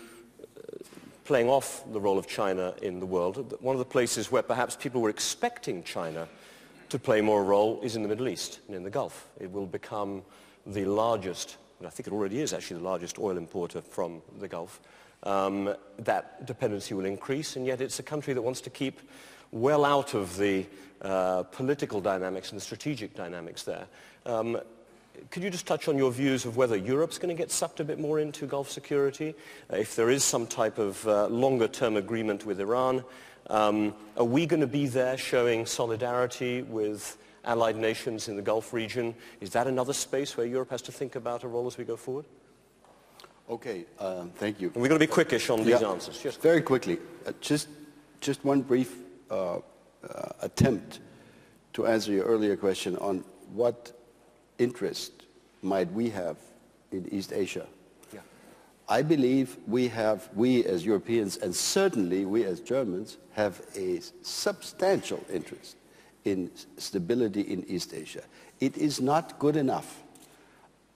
playing off the role of China in the world? One of the places where perhaps people were expecting China to play more role is in the Middle East and in the Gulf. It will become the largest, and I think it already is actually the largest oil importer from the Gulf. That dependency will increase, and yet it's a country that wants to keep well out of the political dynamics and the strategic dynamics there. Could you just touch on your views of whether Europe's going to get sucked a bit more into Gulf security? If there is some type of longer-term agreement with Iran, are we going to be there showing solidarity with allied nations in the Gulf region? Is that another space where Europe has to think about a role as we go forward? Okay, thank you. And we're going to be quickish on these answers. Just very quickly, just one brief attempt to answer your earlier question on what interest might we have in East Asia. Yeah. I believe we as Europeans, and certainly we as Germans, have a substantial interest in stability in East Asia. It is not good enough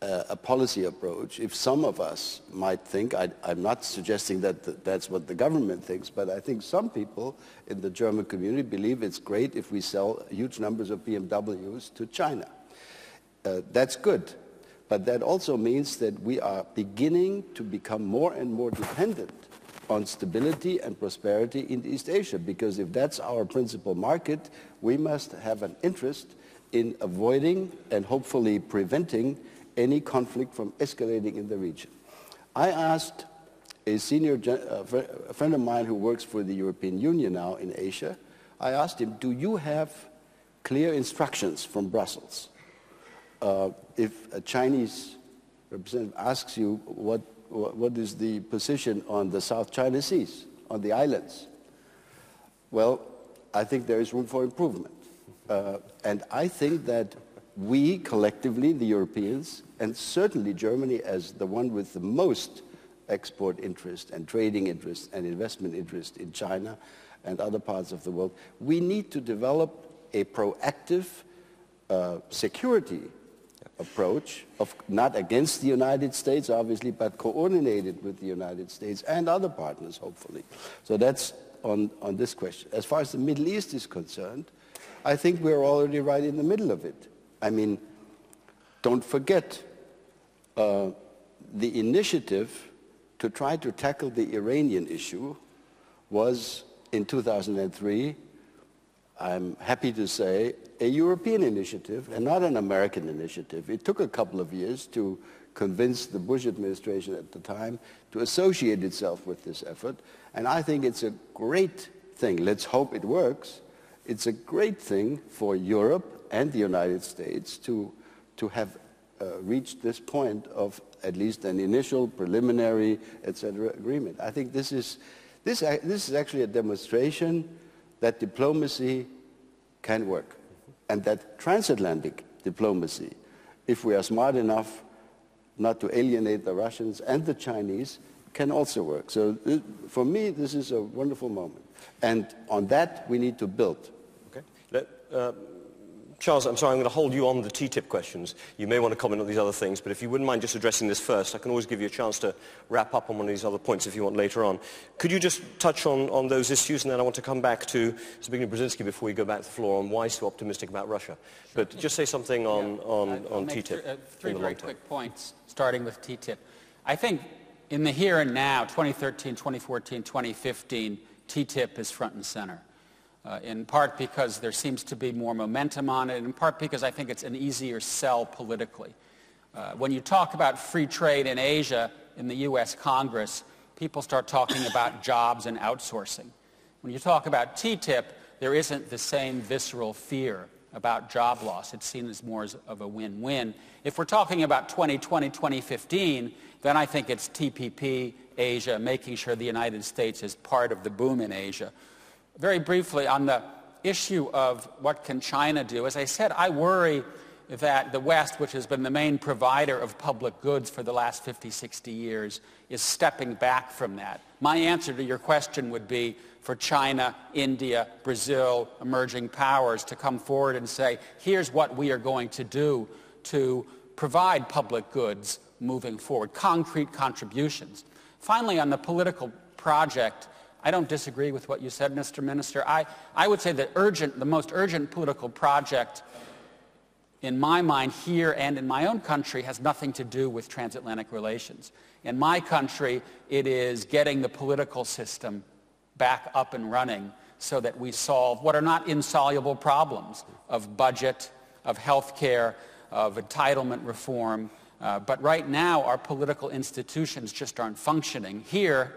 a policy approach. If some of us might think, I'm not suggesting that that's what the government thinks, but I think some people in the German community believe it's great if we sell huge numbers of BMWs to China. That's good, but that also means that we are beginning to become more and more dependent on stability and prosperity in East Asia, because if that's our principal market, we must have an interest in avoiding and hopefully preventing any conflict from escalating in the region. I asked a a friend of mine who works for the European Union now in Asia, I asked him, do you have clear instructions from Brussels? If a Chinese representative asks you what is the position on the South China Seas, on the islands, well, I think there is room for improvement. And I think that we collectively, the Europeans, and certainly Germany as the one with the most export interest and trading interest and investment interest in China and other parts of the world, we need to develop a proactive security approach, of not against the United States, obviously, but coordinated with the United States and other partners, hopefully. So that's on this question. As far as the Middle East is concerned, I think we're already right in the middle of it. I mean, don't forget the initiative to try to tackle the Iranian issue was, in 2003, I'm happy to say, a European initiative and not an American initiative. It took a couple of years to convinced the Bush administration at the time to associate itself with this effort. And I think it's a great thing. Let's hope it works. It's a great thing for Europe and the United States to have reached this point of at least an initial preliminary, etc. agreement. I think this is actually a demonstration that diplomacy can work, and that transatlantic diplomacy, if we are smart enough not to alienate the Russians and the Chinese, can also work. So for me, this is a wonderful moment. And on that, we need to build. Okay. Charles, I'm sorry, I'm going to hold you on the TTIP questions. You may want to comment on these other things, but if you wouldn't mind just addressing this first, I can always give you a chance to wrap up on one of these other points if you want later on. Could you just touch on those issues, and then I want to come back to Zbigniew Brzezinski before we go back to the floor on why so optimistic about Russia. Sure. But just say something on TTIP. Three very quick points, starting with TTIP. I think in the here and now, 2013, 2014, 2015, TTIP is front and center. In part because there seems to be more momentum on it, and in part because I think it's an easier sell politically. When you talk about free trade in Asia in the U.S. Congress, people start talking about jobs and outsourcing. When you talk about TTIP, there isn't the same visceral fear about job loss. It's seen as more of a win-win. If we're talking about 2020, 2015, then I think it's TPP, Asia, making sure the United States is part of the boom in Asia. Very briefly, on the issue of what can China do, as I said, I worry that the West, which has been the main provider of public goods for the last 50, 60 years, is stepping back from that. My answer to your question would be for China, India, Brazil, emerging powers to come forward and say, here's what we are going to do to provide public goods moving forward, concrete contributions. Finally, on the political project, I don't disagree with what you said, Mr. Minister. I would say that the most urgent political project in my mind here and in my own country has nothing to do with transatlantic relations. In my country, it is getting the political system back up and running so that we solve what are not insoluble problems of budget, of health care, of entitlement reform. But right now, our political institutions just aren't functioning. Here,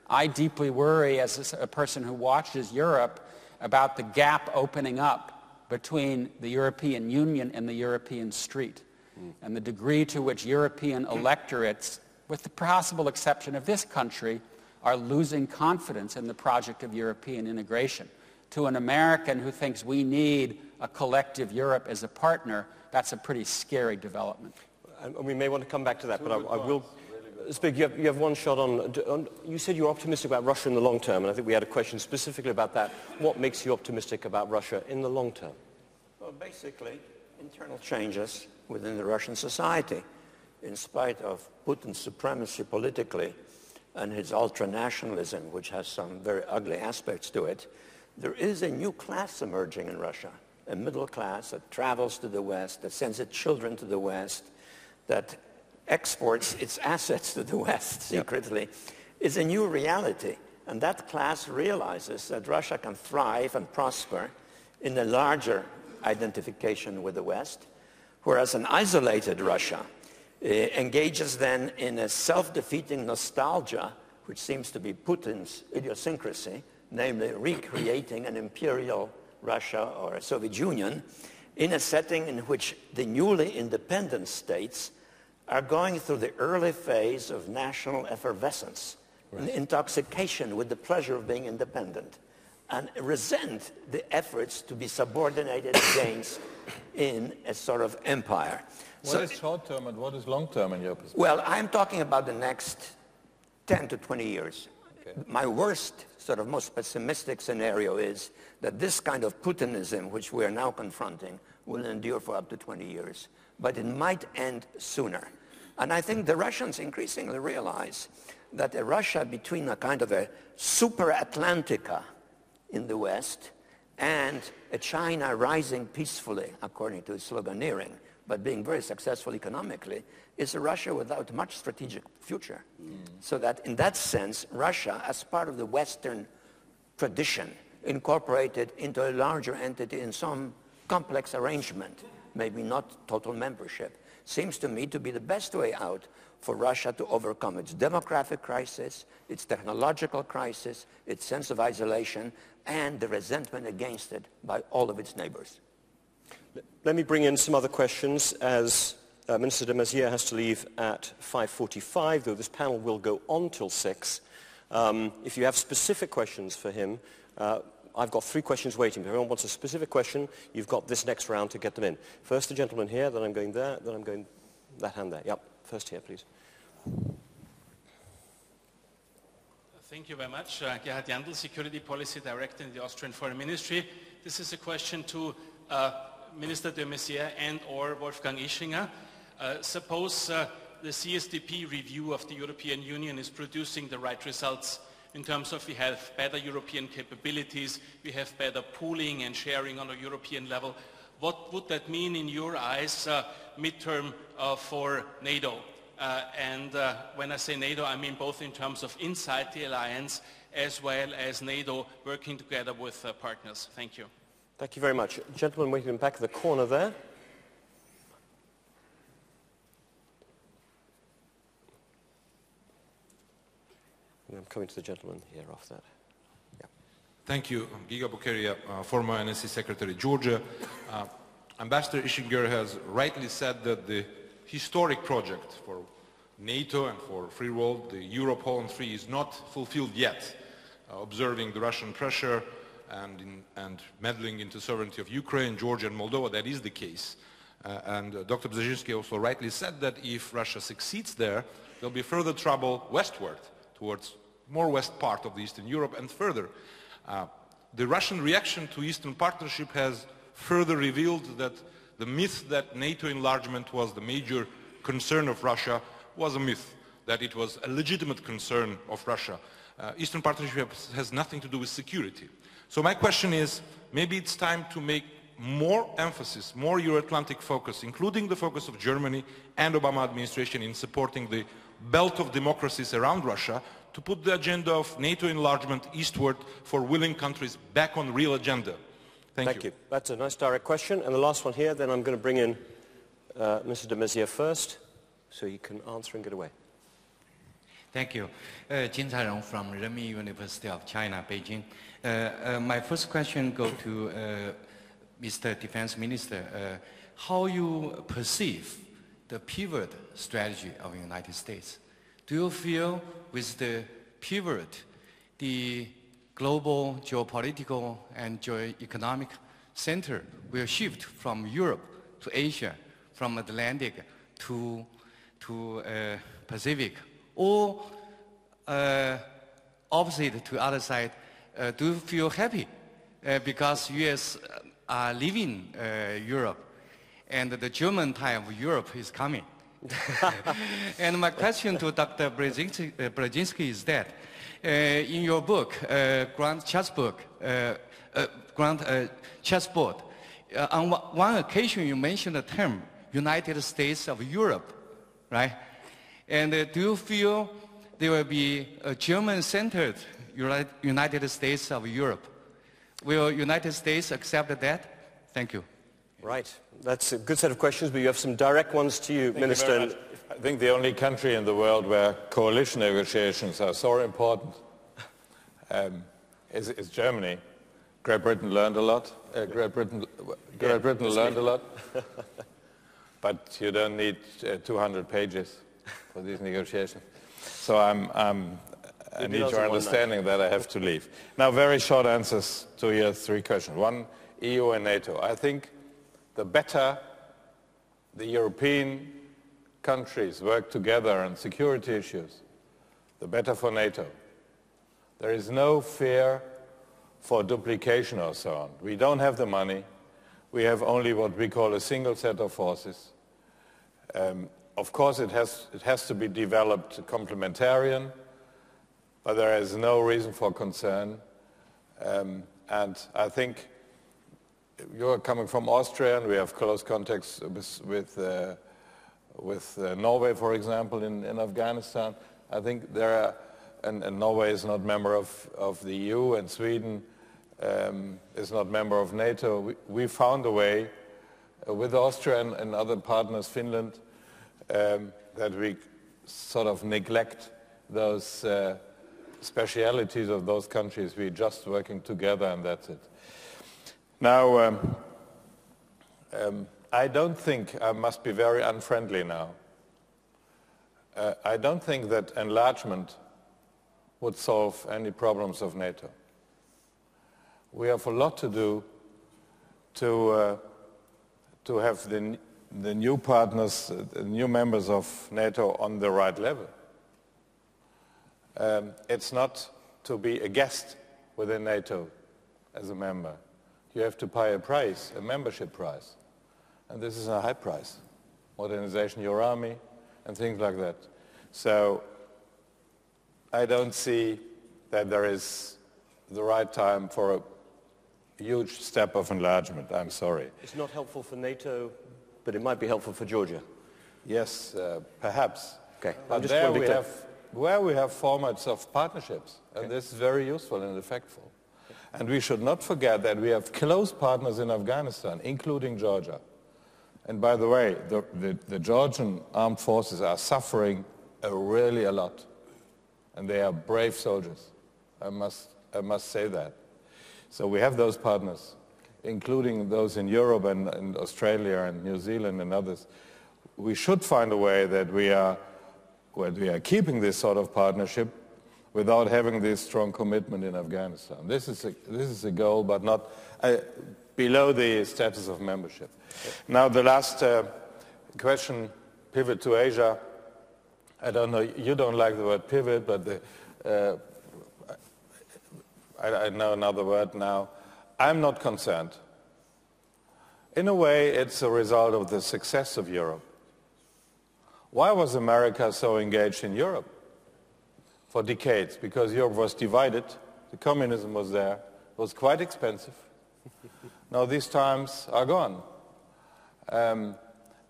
I deeply worry as a person who watches Europe about the gap opening up between the European Union and the European street, and the degree to which European electorates, with the possible exception of this country, are losing confidence in the project of European integration. To an American who thinks we need a collective Europe as a partner, that's a pretty scary development. And we may want to come back to that, but I will... Zbig, you have one shot on... You said you're optimistic about Russia in the long term, and I think we had a question specifically about that. What makes you optimistic about Russia in the long term? Well, basically, internal changes within the Russian society. In spite of Putin's supremacy politically and his ultranationalism, which has some very ugly aspects to it, there is a new class emerging in Russia, a middle class that travels to the West, that sends its children to the West, that exports its assets to the West secretly, is a new reality. And that class realizes that Russia can thrive and prosper in a larger identification with the West, whereas an isolated Russia engages then in a self-defeating nostalgia, which seems to be Putin's idiosyncrasy, namely recreating an imperial Russia or a Soviet Union in a setting in which the newly independent states are going through the early phase of national effervescence, an intoxication with the pleasure of being independent, and resent the efforts to be subordinated against in a sort of empire. What is short-term and what is long-term in your perspective? Well, I'm talking about the next 10 to 20 years. Okay. My worst, sort of most pessimistic scenario is that this kind of Putinism, which we are now confronting, will endure for up to 20 years. But it might end sooner. And I think the Russians increasingly realize that a Russia between a kind of a super Atlantica in the West and a China rising peacefully, according to its sloganeering, but being very successful economically, is a Russia without much strategic future. So that in that sense, Russia, as part of the Western tradition, incorporated into a larger entity in some complex arrangement, maybe not total membership, seems to me to be the best way out for Russia to overcome its demographic crisis, its technological crisis, its sense of isolation, and the resentment against it by all of its neighbors. Let me bring in some other questions as Minister de Maizière has to leave at 5:45, though this panel will go on till 6. If you have specific questions for him, I've got 3 questions waiting. If anyone wants a specific question, you've got this next round to get them in. First the gentleman here, then I'm going there, then I'm going that hand there. Yep, first here, please. Thank you very much. Gerhard Jandl, Security Policy Director in the Austrian Foreign Ministry. This is a question to Minister de Maizière and or Wolfgang Ischinger. Suppose the CSDP review of the European Union is producing the right results in terms of we have better European capabilities, we have better pooling and sharing on a European level. What would that mean in your eyes midterm for NATO? When I say NATO, I mean both in terms of inside the alliance as well as NATO working together with partners. Thank you. Thank you very much. Gentleman waiting in the back of the corner there. And I'm coming to the gentleman here off that. Yeah. Thank you. Giga Bukeria, former NSC Secretary, Georgia. Ambassador Ischinger has rightly said that the historic project for NATO and for free world, the Europe Holland 3, is not fulfilled yet. Observing the Russian pressure and meddling into sovereignty of Ukraine, Georgia and Moldova, that is the case. Dr. Brzezinski also rightly said that if Russia succeeds there, there'll be further trouble westward, towards more west part of the Eastern Europe and further. The Russian reaction to Eastern Partnership has further revealed that the myth that NATO enlargement was the major concern of Russia was a myth, that it was a legitimate concern of Russia. Eastern Partnership has nothing to do with security. So my question is, maybe it's time to make more emphasis, more Euro-Atlantic focus, including the focus of Germany and Obama administration in supporting the belt of democracies around Russia, to put the agenda of NATO enlargement eastward for willing countries back on the real agenda. Thank you. That's a nice direct question. And the last one here, then I'm going to bring in Mr. de Maizière first, so he can answer and get away. Thank you. Jin Cairong from Renmin University of China, Beijing. My first question goes to Mr. Defense Minister. How you perceive the pivot strategy of the United States? Do you feel with the pivot, the global geopolitical and geoeconomic center will shift from Europe to Asia, from Atlantic to Pacific, or opposite to other side? Do you feel happy because U.S. are leaving Europe and the German type of Europe is coming? And my question to Dr. Brzezinski is that in your book, Grand Chessboard, on one occasion you mentioned the term United States of Europe, right? And do you feel there will be a German-centered United States of Europe? Will United States accept that? Thank you. Right. That's a good set of questions, but you have some direct ones to you, Minister. I think the only country in the world where coalition negotiations are so important is Germany. Great Britain learned a lot. Great Britain learned a lot. But you don't need 200 pages for these negotiations. So I need your understanding that I have to leave. Now, very short answers to your 3 questions. One, EU and NATO. I think the better the European countries work together on security issues, the better for NATO. There is no fear for duplication or so on. We don't have the money. We have only what we call a single set of forces. Of course, it has to be developed complementarian, but there is no reason for concern. And I think you're coming from Austria, and we have close contacts with Norway, for example, in Afghanistan. I think there are, and Norway is not member of the EU, and Sweden is not member of NATO. We found a way with Austria and other partners, Finland, that we sort of neglect those specialities of those countries. We're just working together and that's it. Now, I don't think, I must be very unfriendly now, I don't think that enlargement would solve any problems of NATO. We have a lot to do to have the new partners, the new members of NATO on the right level. It's not to be a guest within NATO as a member. You have to pay a price, a membership price. And this is a high price. Modernization of your army and things like that. So I don't see that there is the right time for a huge step of enlargement. I'm sorry. It's not helpful for NATO, but it might be helpful for Georgia. Yes, perhaps. Okay. But there we have, where we have formats of partnerships, and this is very useful and effective. And we should not forget that we have close partners in Afghanistan, including Georgia. And by the way, the Georgian armed forces are suffering really a lot. And they are brave soldiers. I must say that. So we have those partners, including those in Europe and Australia and New Zealand and others. We should find a way that we are keeping this sort of partnership without having this strong commitment in Afghanistan. This is a goal, but not below the status of membership. Now the last question, pivot to Asia. I don't know, you don't like the word pivot, but I know another word now. I'm not concerned. In a way, it's a result of the success of Europe. Why was America so engaged in Europe? For decades, because Europe was divided, the communism was there, it was quite expensive. Now these times are gone.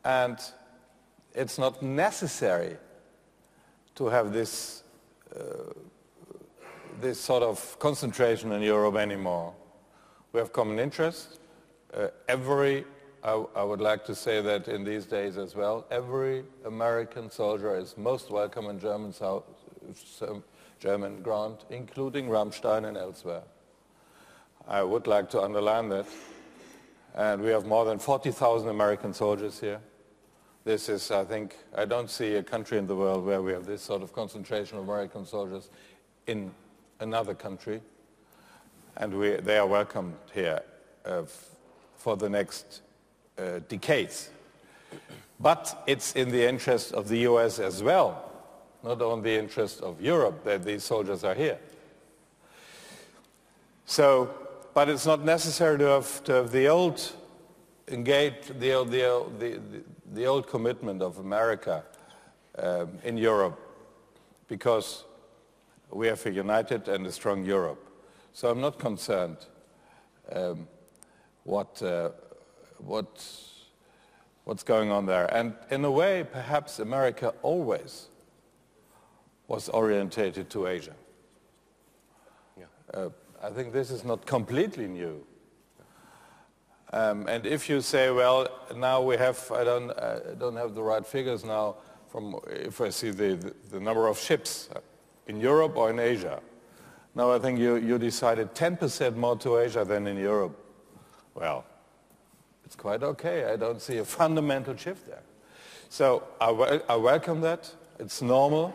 And it's not necessary to have this sort of concentration in Europe anymore. We have common interests. I would like to say that in these days as well, every American soldier is most welcome in German ground, including Ramstein and elsewhere. I would like to underline that. And we have more than 40,000 American soldiers here. This is, I think, I don't see a country in the world where we have this sort of concentration of American soldiers in another country. And they are welcomed here for the next decades. But it's in the interest of the US as well, not only the interest of Europe that these soldiers are here. So, but it's not necessary to have the old the old commitment of America in Europe, because we have a united and a strong Europe. So I'm not concerned what's going on there. And in a way, perhaps America always was orientated to Asia. Yeah. I think this is not completely new. And if you say, well, now we have, I don't have the right figures now, if I see the number of ships in Europe or in Asia. Now I think you decided 10% more to Asia than in Europe. Well, it's quite okay. I don't see a fundamental shift there. So I welcome that. It's normal,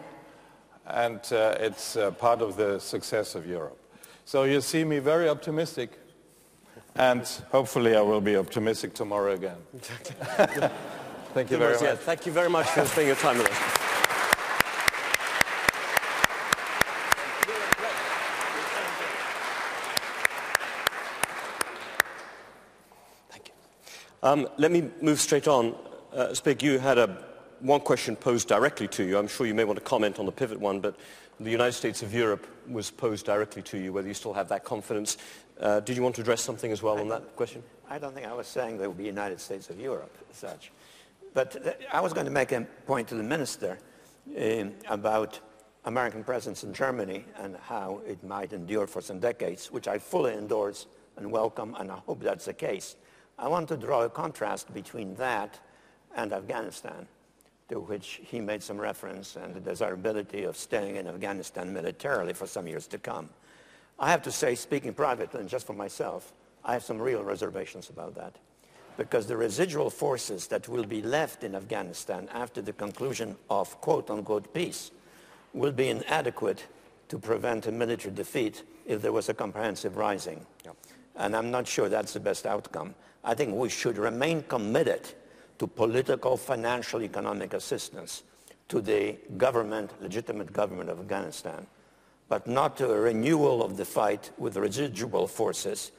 and it's part of the success of Europe. So you see me very optimistic, and hopefully I will be optimistic tomorrow again. Exactly. Thank you very much. Thank you very much for spending your time with us. Thank you. Let me move straight on. Zbig, you had one question posed directly to you. I'm sure you may want to comment on the pivot one, but the United States of Europe was posed directly to you, whether you still have that confidence. Did you want to address something as well on that question? I don't think I was saying there would be United States of Europe as such. But I was going to make a point to the minister about American presence in Germany and how it might endure for some decades, which I fully endorse and welcome, and I hope that's the case. I want to draw a contrast between that and Afghanistan. to which he made some reference, and the desirability of staying in Afghanistan militarily for some years to come. I have to say, speaking privately and just for myself, I have some real reservations about that, because the residual forces that will be left in Afghanistan after the conclusion of quote-unquote peace will be inadequate to prevent a military defeat if there was a comprehensive rising. Yep. And I'm not sure that's the best outcome. I think we should remain committed to political, financial, economic assistance to the government, legitimate government of Afghanistan, but not to a renewal of the fight with residual forces,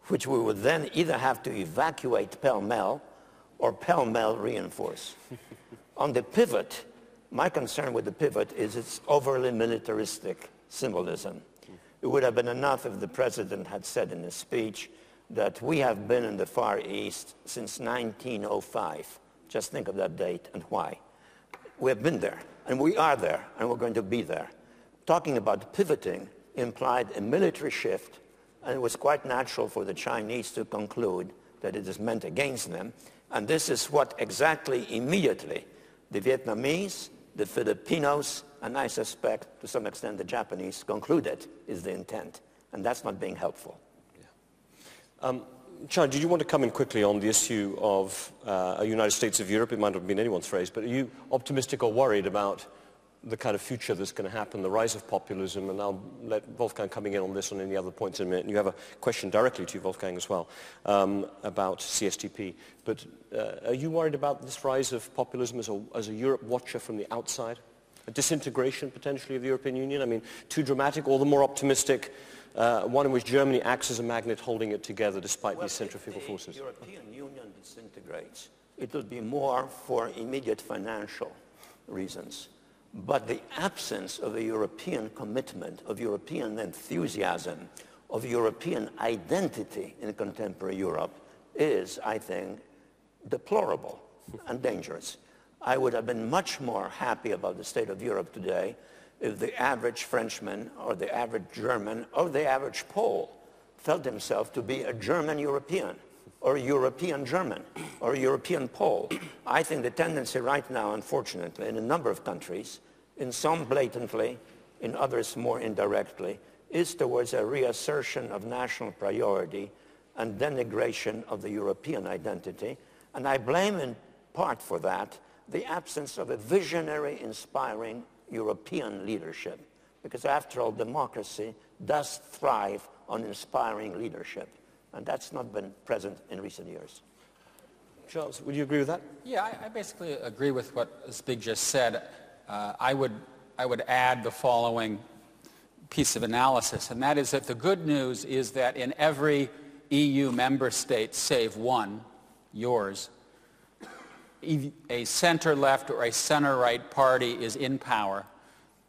which we would then either have to evacuate pell-mell or pell-mell reinforce. On the pivot, my concern with the pivot is its overly militaristic symbolism. It would have been enough if the president had said in his speech that we have been in the Far East since 1905. Just think of that date and why. We have been there, and we are there, and we're going to be there. Talking about pivoting implied a military shift, and it was quite natural for the Chinese to conclude that it is meant against them. And this is what exactly immediately the Vietnamese, the Filipinos, and I suspect to some extent the Japanese concluded is the intent. And that's not being helpful. Yeah. Chad, did you want to come in quickly on the issue of a United States of Europe? It might not have been anyone's phrase, but are you optimistic or worried about the kind of future that's going to happen, the rise of populism? And I'll let Wolfgang coming in on this on any other points in a minute. And you have a question directly to Wolfgang as well about CSTP. But are you worried about this rise of populism as a Europe watcher from the outside? A disintegration potentially of the European Union? I mean, too dramatic or the more optimistic one in which Germany acts as a magnet holding it together despite these centrifugal forces? If the European Union disintegrates, it will be more for immediate financial reasons. But the absence of a European commitment, of European enthusiasm, of European identity in contemporary Europe is, I think, deplorable and dangerous. I would have been much more happy about the state of Europe today if the average Frenchman or the average German or the average Pole felt himself to be a German European or a European German or a European Pole. I think the tendency right now, unfortunately, in a number of countries, in some blatantly, in others more indirectly, is towards a reassertion of national priority and denigration of the European identity. And I blame in part for that the absence of a visionary, inspiring European leadership. Because after all, democracy does thrive on inspiring leadership. And that's not been present in recent years. Charles, would you agree with that? Yeah, I basically agree with what Zbig just said. I would add the following piece of analysis, and that is that the good news is that in every EU member state, save one, yours, a center-left or a center-right party is in power,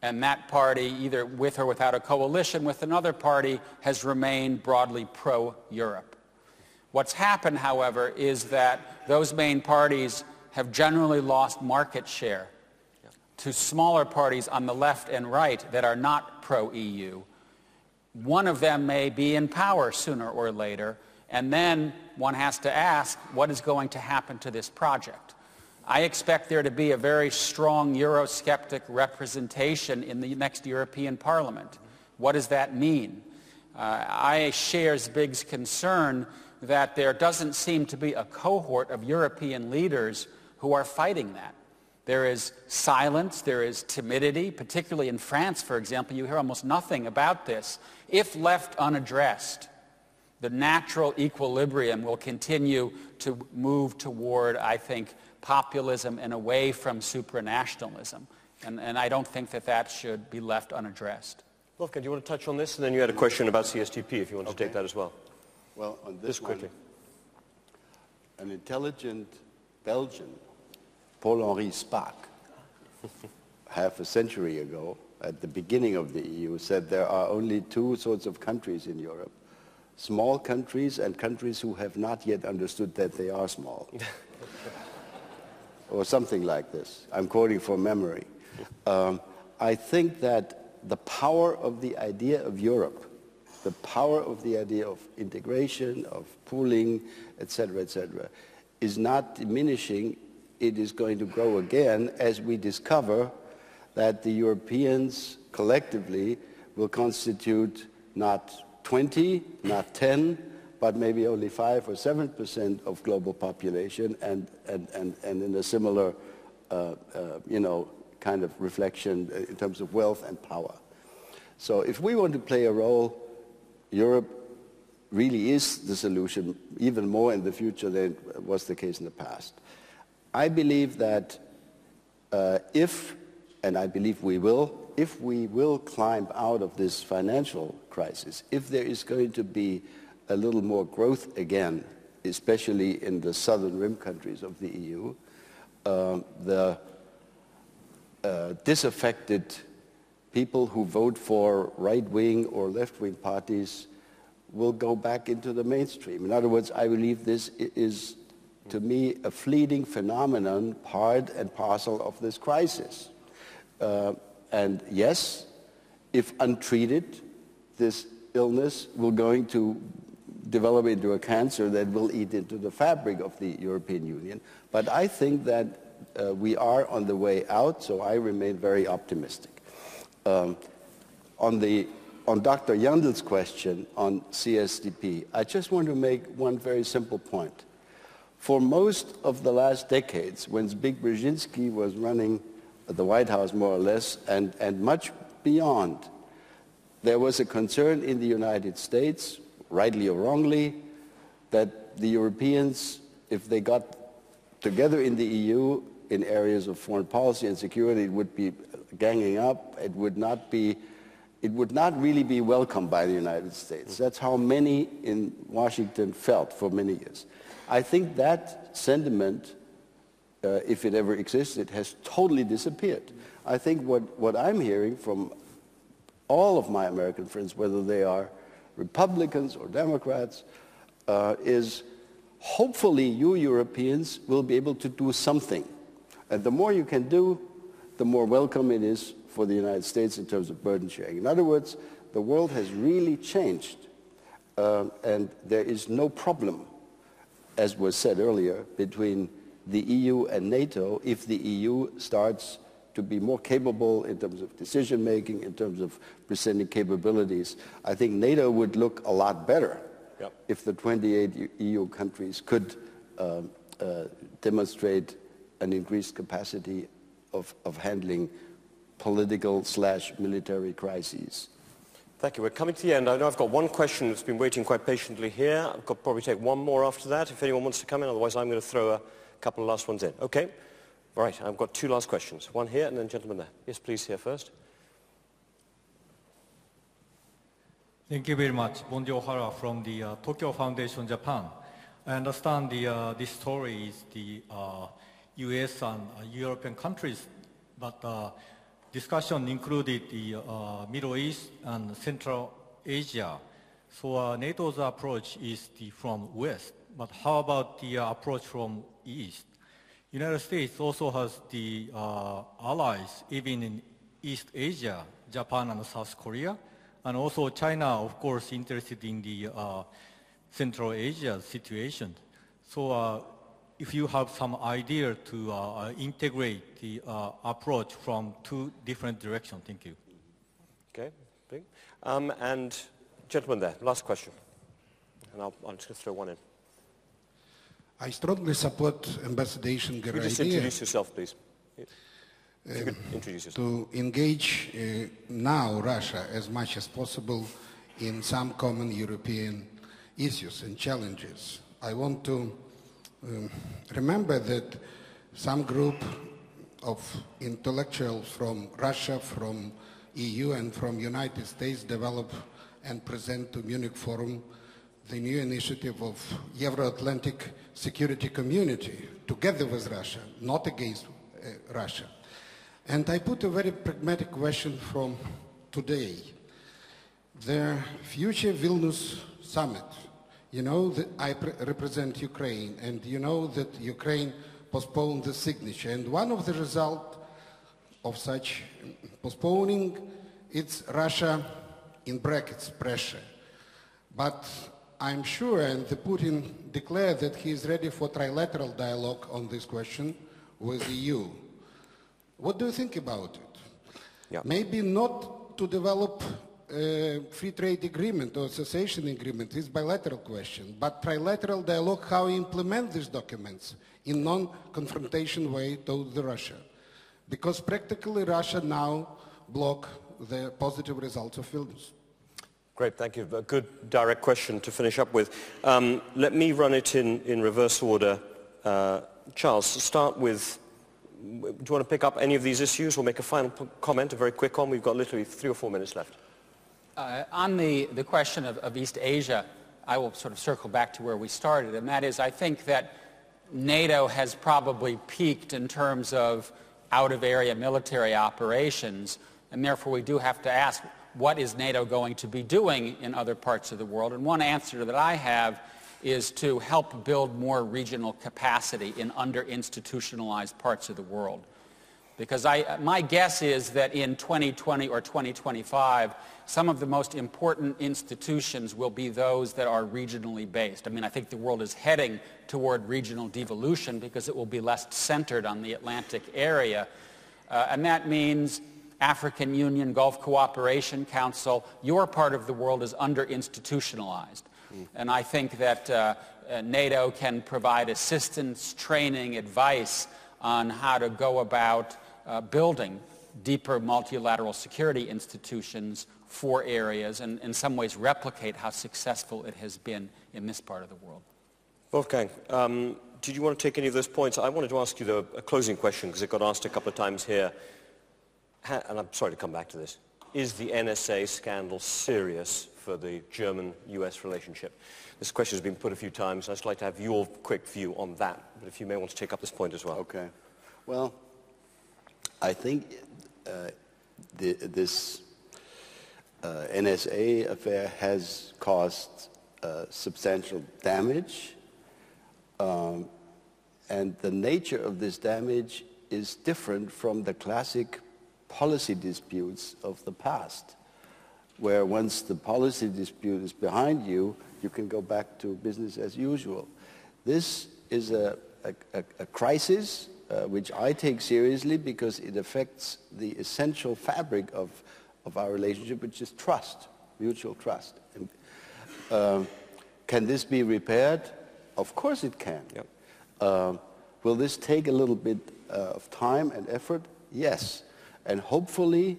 and that party, either with or without a coalition with another party, has remained broadly pro-Europe. What's happened, however, is that those main parties have generally lost market share to smaller parties on the left and right that are not pro-EU. One of them may be in power sooner or later, and then one has to ask, what is going to happen to this project? I expect there to be a very strong Eurosceptic representation in the next European Parliament. What does that mean? I share Zbig's concern that there doesn't seem to be a cohort of European leaders who are fighting that. There is silence, there is timidity, particularly in France, for example. You hear almost nothing about this. If left unaddressed, the natural equilibrium will continue to move toward, I think, populism and away from supranationalism. And I don't think that that should be left unaddressed. Wolfgang, do you want to touch on this? And then you had a question about CSTP, if you want to take that as well. Well, on this quickly. An intelligent Belgian, Paul-Henri Spaak, half a century ago, at the beginning of the EU, said there are only two sorts of countries in Europe. Small countries and countries who have not yet understood that they are small. Or something like this. I'm quoting from memory. I think that the power of the idea of Europe, the power of the idea of integration, of pooling, etc., is not diminishing it is going to grow again as we discover that the Europeans collectively will constitute not 20, not 10, but maybe only 5 or 7% of global population, and in a similar, kind of reflection in terms of wealth and power. So if we want to play a role, Europe really is the solution, even more in the future than was the case in the past. I believe that and I believe we will, if we will climb out of this financial crisis, if there is going to be a little more growth again, especially in the southern rim countries of the EU, the disaffected people who vote for right-wing or left-wing parties will go back into the mainstream. In other words, I believe this is, to me, a fleeting phenomenon, part and parcel of this crisis. And yes, if untreated, this illness will going to develop into a cancer that will eat into the fabric of the European Union. But I think that we are on the way out, so I remain very optimistic. On Dr. Jandel's question on CSDP, I just want to make one very simple point. For most of the last decades, when Zbigniew Brzezinski was running the White House, more or less, and much beyond, there was a concern in the United States, rightly or wrongly, that the Europeans, if they got together in the EU in areas of foreign policy and security, it would be ganging up. It would not really be welcomed by the United States. That's how many in Washington felt for many years. I think that sentiment, if it ever existed, has totally disappeared. I think what I'm hearing from all of my American friends, whether they are Republicans or Democrats, is hopefully you Europeans will be able to do something. And the more you can do, the more welcome it is for the United States in terms of burden sharing. In other words, the world has really changed, and there is no problem, as was said earlier, between the EU and NATO if the EU starts to be more capable in terms of decision-making, in terms of presenting capabilities. I think NATO would look a lot better if the 28 EU countries could demonstrate an increased capacity of handling political/military crises. Thank you. We're coming to the end. I know I've got one question that's been waiting quite patiently here. I've got to probably take one more after that if anyone wants to come in. Otherwise, I'm going to throw a couple of last ones in. Okay. All right. I've got two last questions. One here and then gentleman there. Yes, please, here first. Thank you very much. Bonjo Hara from the Tokyo Foundation, Japan. I understand this story is the US and European countries, but discussion included the Middle East and Central Asia. So NATO's approach is from West, but how about the approach from East? United States also has the allies even in East Asia, Japan and South Korea, and also China, of course, interested in the Central Asia situation. So if you have some idea to integrate the approach from two different directions. Thank you. Okay. And gentleman there, last question. And I'm just going to throw one in. I strongly support Ambassador Ischinger idea. Just introduce yourself, please. If you could introduce yourself. To engage now Russia as much as possible in some common European issues and challenges. I want to remember that some group of intellectuals from Russia, from EU and from United States develop and present to Munich Forum the new initiative of Euro-Atlantic Security Community together with Russia, not against Russia. And I put a very pragmatic question from today. The future Vilnius summit, you know that I represent Ukraine, and you know that Ukraine postponed the signature. And one of the results of such postponing, it's Russia, in brackets, pressure. But I'm sure, and Putin declared that he is ready for trilateral dialogue on this question with the EU. What do you think about it? Yeah. Maybe not to develop a free trade agreement or association agreement is bilateral question, but trilateral dialogue, how you implement these documents in non-confrontation way to Russia. Because practically Russia now block the positive results of Vilnius. Great, thank you. A good direct question to finish up with. Let me run it in reverse order. Charles, start with, do you want to pick up any of these issues or make a final comment, a very quick one? We've got literally 3 or 4 minutes left. On the question of East Asia, I will sort of circle back to where we started, and that is I think that NATO has probably peaked in terms of out-of-area military operations, and therefore we do have to ask, what is NATO going to be doing in other parts of the world? And one answer that I have is to help build more regional capacity in under-institutionalized parts of the world. Because my guess is that in 2020 or 2025, some of the most important institutions will be those that are regionally based. I mean, I think the world is heading toward regional devolution because it will be less centered on the Atlantic area. And that means African Union, Gulf Cooperation Council, your part of the world is under-institutionalized. And I think that NATO can provide assistance, training, advice on how to go about building deeper multilateral security institutions for areas and in some ways replicate how successful it has been in this part of the world. Wolfgang, did you want to take any of those points? I wanted to ask you, though, a closing question because it got asked a couple of times here. And I'm sorry to come back to this. Is the NSA scandal serious for the German-US relationship? This question has been put a few times, and I'd like to have your quick view on that. But if you may want to take up this point as well. Okay. Well, I think this NSA affair has caused substantial damage, and the nature of this damage is different from the classic policy disputes of the past, where once the policy dispute is behind you, you can go back to business as usual. This is a crisis which I take seriously because it affects the essential fabric of our relationship, which is trust, mutual trust. Can this be repaired? Of course it can. Yep. Will this take a little bit of time and effort? Yes. And hopefully,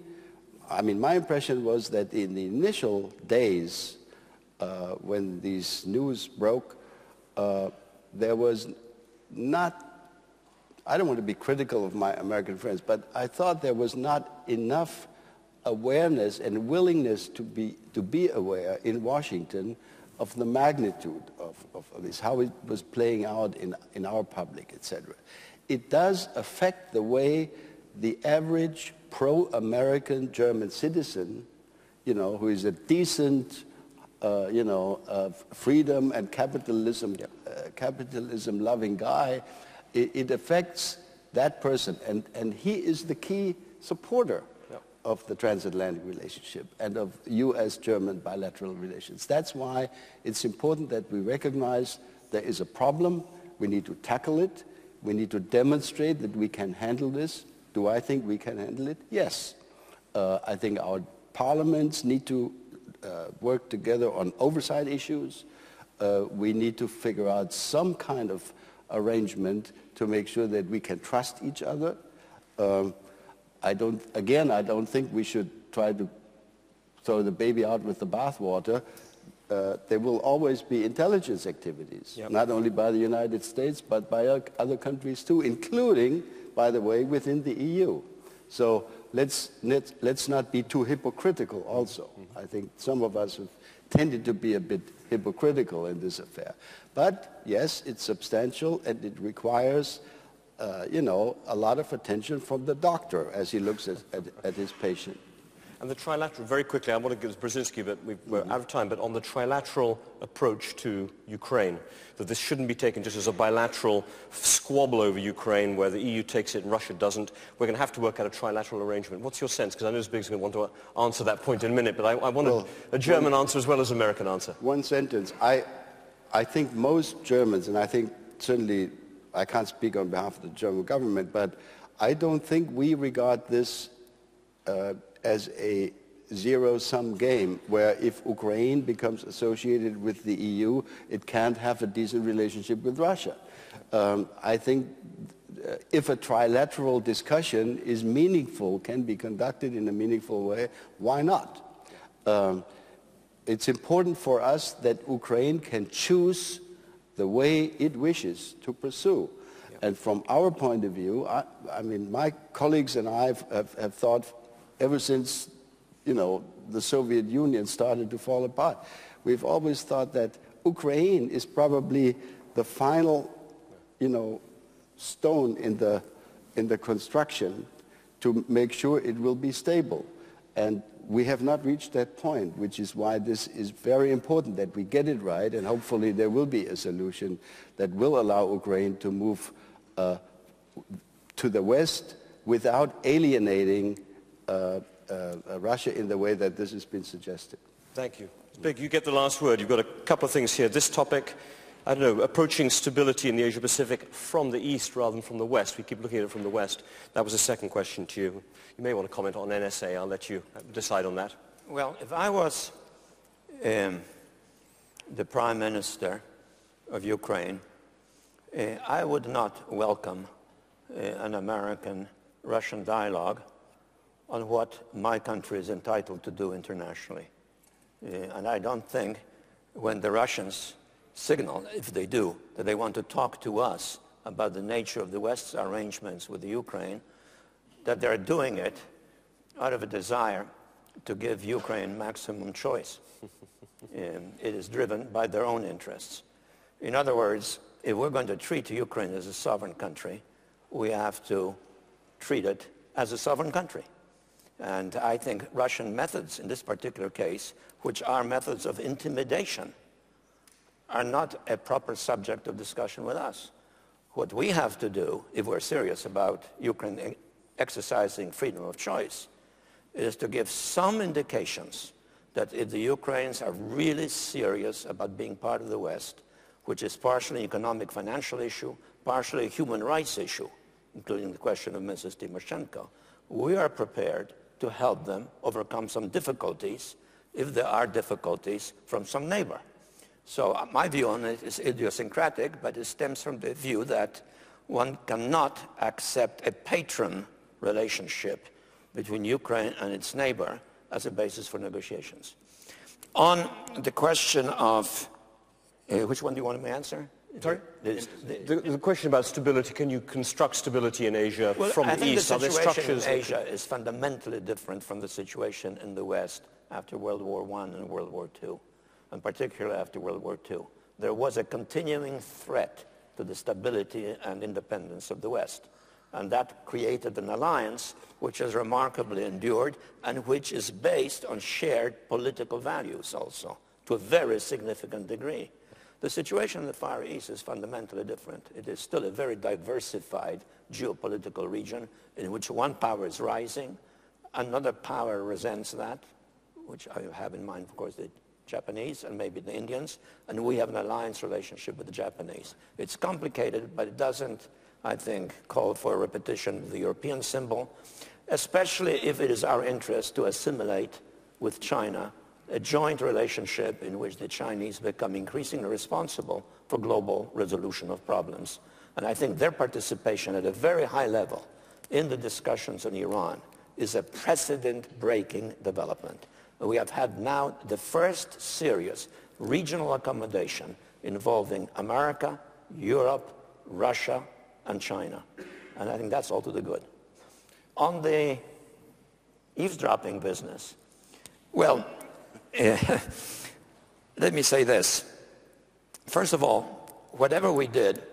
I mean, my impression was that in the initial days when these news broke, there was not, I don't want to be critical of my American friends, but I thought there was not enough awareness and willingness to be aware in Washington of the magnitude of this, how it was playing out in our public, etc. It does affect the way the average pro-American German citizen, you know, who is a decent, freedom and capitalism loving guy, it affects that person. And he is the key supporter of the transatlantic relationship and of U.S.-German bilateral relations. That's why it's important that we recognize there is a problem. We need to tackle it. We need to demonstrate that we can handle this. Do I think we can handle it? Yes. I think our parliaments need to work together on oversight issues. We need to figure out some kind of arrangement to make sure that we can trust each other. I don't think we should try to throw the baby out with the bathwater. There will always be intelligence activities, not only by the United States, but by other countries too, including, by the way, within the EU. So let's not be too hypocritical also. I think some of us have tended to be a bit hypocritical in this affair. But yes, it's substantial and it requires a lot of attention from the doctor as he looks at his patient. And the trilateral, very quickly, I want to give Brzezinski, but we're out of time, but on the trilateral approach to Ukraine, that this shouldn't be taken just as a bilateral squabble over Ukraine where the EU takes it and Russia doesn't. We're going to have to work out a trilateral arrangement. What's your sense? Because I know Zbigniew going to want to answer that point in a minute, but I want a German answer as well as an American answer. One sentence. I think most Germans, and I think certainly I can't speak on behalf of the German government, but I don't think we regard this as a zero-sum game where if Ukraine becomes associated with the EU, it can't have a decent relationship with Russia. I think if a trilateral discussion is meaningful, can be conducted in a meaningful way, why not? It's important for us that Ukraine can choose the way it wishes to pursue. And from our point of view, I mean, my colleagues and I have thought ever since, you know, the Soviet Union started to fall apart, we've always thought that Ukraine is probably the final, you know, stone in the construction to make sure it will be stable. And we have not reached that point, which is why this is very important that we get it right, and hopefully there will be a solution that will allow Ukraine to move to the West without alienating Russia in the way that this has been suggested. Thank you. Zbigniew, you get the last word. You've got a couple of things here. This topic, I don't know, approaching stability in the Asia-Pacific from the East rather than from the West. We keep looking at it from the West. That was the second question to you. You may want to comment on NSA. I'll let you decide on that. Well, if I was the Prime Minister of Ukraine, I would not welcome an American-Russian dialogue on what my country is entitled to do internationally. And I don't think when the Russians signal, if they do, that they want to talk to us about the nature of the West's arrangements with the Ukraine, that they're doing it out of a desire to give Ukraine maximum choice. It is driven by their own interests. In other words, if we're going to treat Ukraine as a sovereign country, we have to treat it as a sovereign country. And I think Russian methods in this particular case, which are methods of intimidation, are not a proper subject of discussion with us. What we have to do, if we're serious about Ukraine exercising freedom of choice, is to give some indications that if the Ukrainians are really serious about being part of the West, which is partially an economic financial issue, partially a human rights issue, including the question of Mrs. Tymoshenko, we are prepared to help them overcome some difficulties, if there are difficulties from some neighbor. So my view on it is idiosyncratic, but it stems from the view that one cannot accept a patron relationship between Ukraine and its neighbor as a basis for negotiations. On the question of, which one do you want me to answer? Sorry? The question about stability, can you construct stability in Asia from the East? I think the situation in Asia is fundamentally different from the situation in the West after World War I and World War II, and particularly after World War II. There was a continuing threat to the stability and independence of the West, and that created an alliance which has remarkably endured and which is based on shared political values also, to a very significant degree. The situation in the Far East is fundamentally different. It is still a very diversified geopolitical region in which one power is rising, another power resents that, which I have in mind, of course, the Japanese and maybe the Indians, and we have an alliance relationship with the Japanese. It's complicated, but it doesn't, I think, call for a repetition of the European symbol, especially if it is our interest to assimilate with China a joint relationship in which the Chinese become increasingly responsible for global resolution of problems. And I think their participation at a very high level in the discussions on Iran is a precedent-breaking development. We have had now the first serious regional accommodation involving America, Europe, Russia, and China. And I think that's all to the good. On the eavesdropping business, well, let me say this. First of all, whatever we did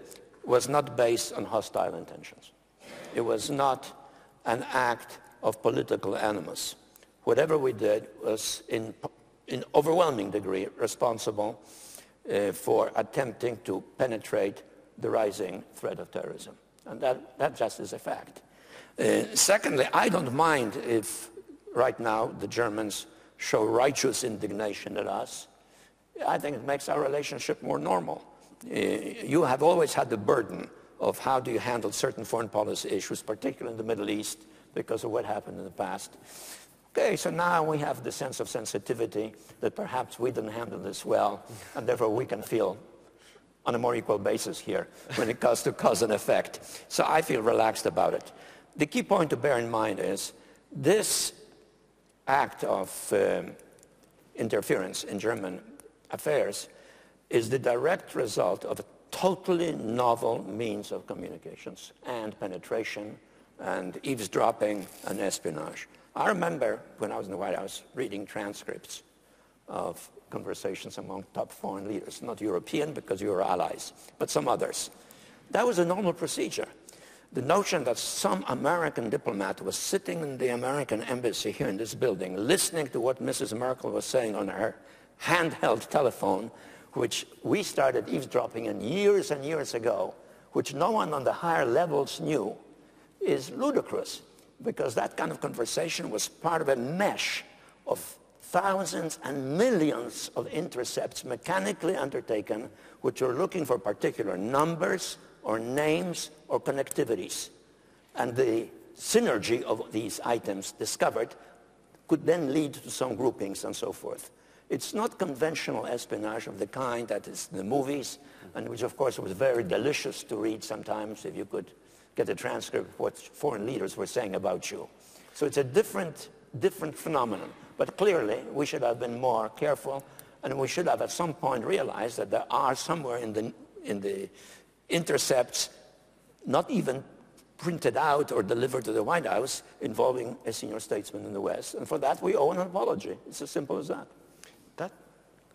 was not based on hostile intentions. It was not an act of political animus. Whatever we did was in overwhelming degree responsible for attempting to penetrate the rising threat of terrorism. And that just is a fact. Secondly, I don't mind if right now the Germans show righteous indignation at us. I think it makes our relationship more normal. You have always had the burden of how do you handle certain foreign policy issues, particularly in the Middle East, because of what happened in the past. Okay, so now we have the sense of sensitivity that perhaps we didn't handle this well, and therefore we can feel on a more equal basis here when it comes to cause and effect. So I feel relaxed about it. The key point to bear in mind is this act of interference in German affairs is the direct result of a totally novel means of communications and penetration and eavesdropping and espionage. I remember when I was in the White House reading transcripts of conversations among top foreign leaders, not European because you were allies, but some others. That was a normal procedure. The notion that some American diplomat was sitting in the American embassy here in this building listening to what Mrs. Merkel was saying on her handheld telephone, which we started eavesdropping in years and years ago, which no one on the higher levels knew, is ludicrous, because that kind of conversation was part of a mesh of thousands and millions of intercepts mechanically undertaken, which are looking for particular numbers or names or connectivities. And the synergy of these items discovered could then lead to some groupings and so forth. It's not conventional espionage of the kind that is in the movies, and which of course was very delicious to read sometimes if you could get a transcript of what foreign leaders were saying about you. So it's a different phenomenon. But clearly, we should have been more careful, and we should have at some point realized that there are somewhere in the intercepts, not even printed out or delivered to the White House, involving a senior statesman in the West. And for that, we owe an apology. It's as simple as that.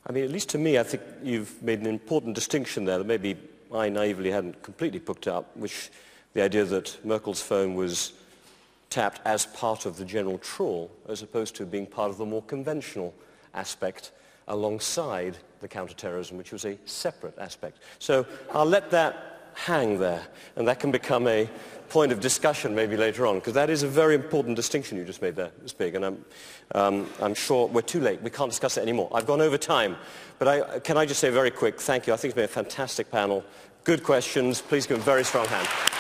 I mean, at least to me, I think you've made an important distinction there that maybe I naively hadn't completely picked up, which the idea that Merkel's phone was tapped as part of the general trawl, as opposed to being part of the more conventional aspect alongside the counterterrorism, which was a separate aspect. So I'll let that hang there, and that can become a point of discussion maybe later on, because that is a very important distinction you just made there, Zbig, and I'm sure we're too late. We can't discuss it anymore. I've gone over time, but can I just say very quick thank you. I think it's been a fantastic panel. Good questions. Please give a very strong hand.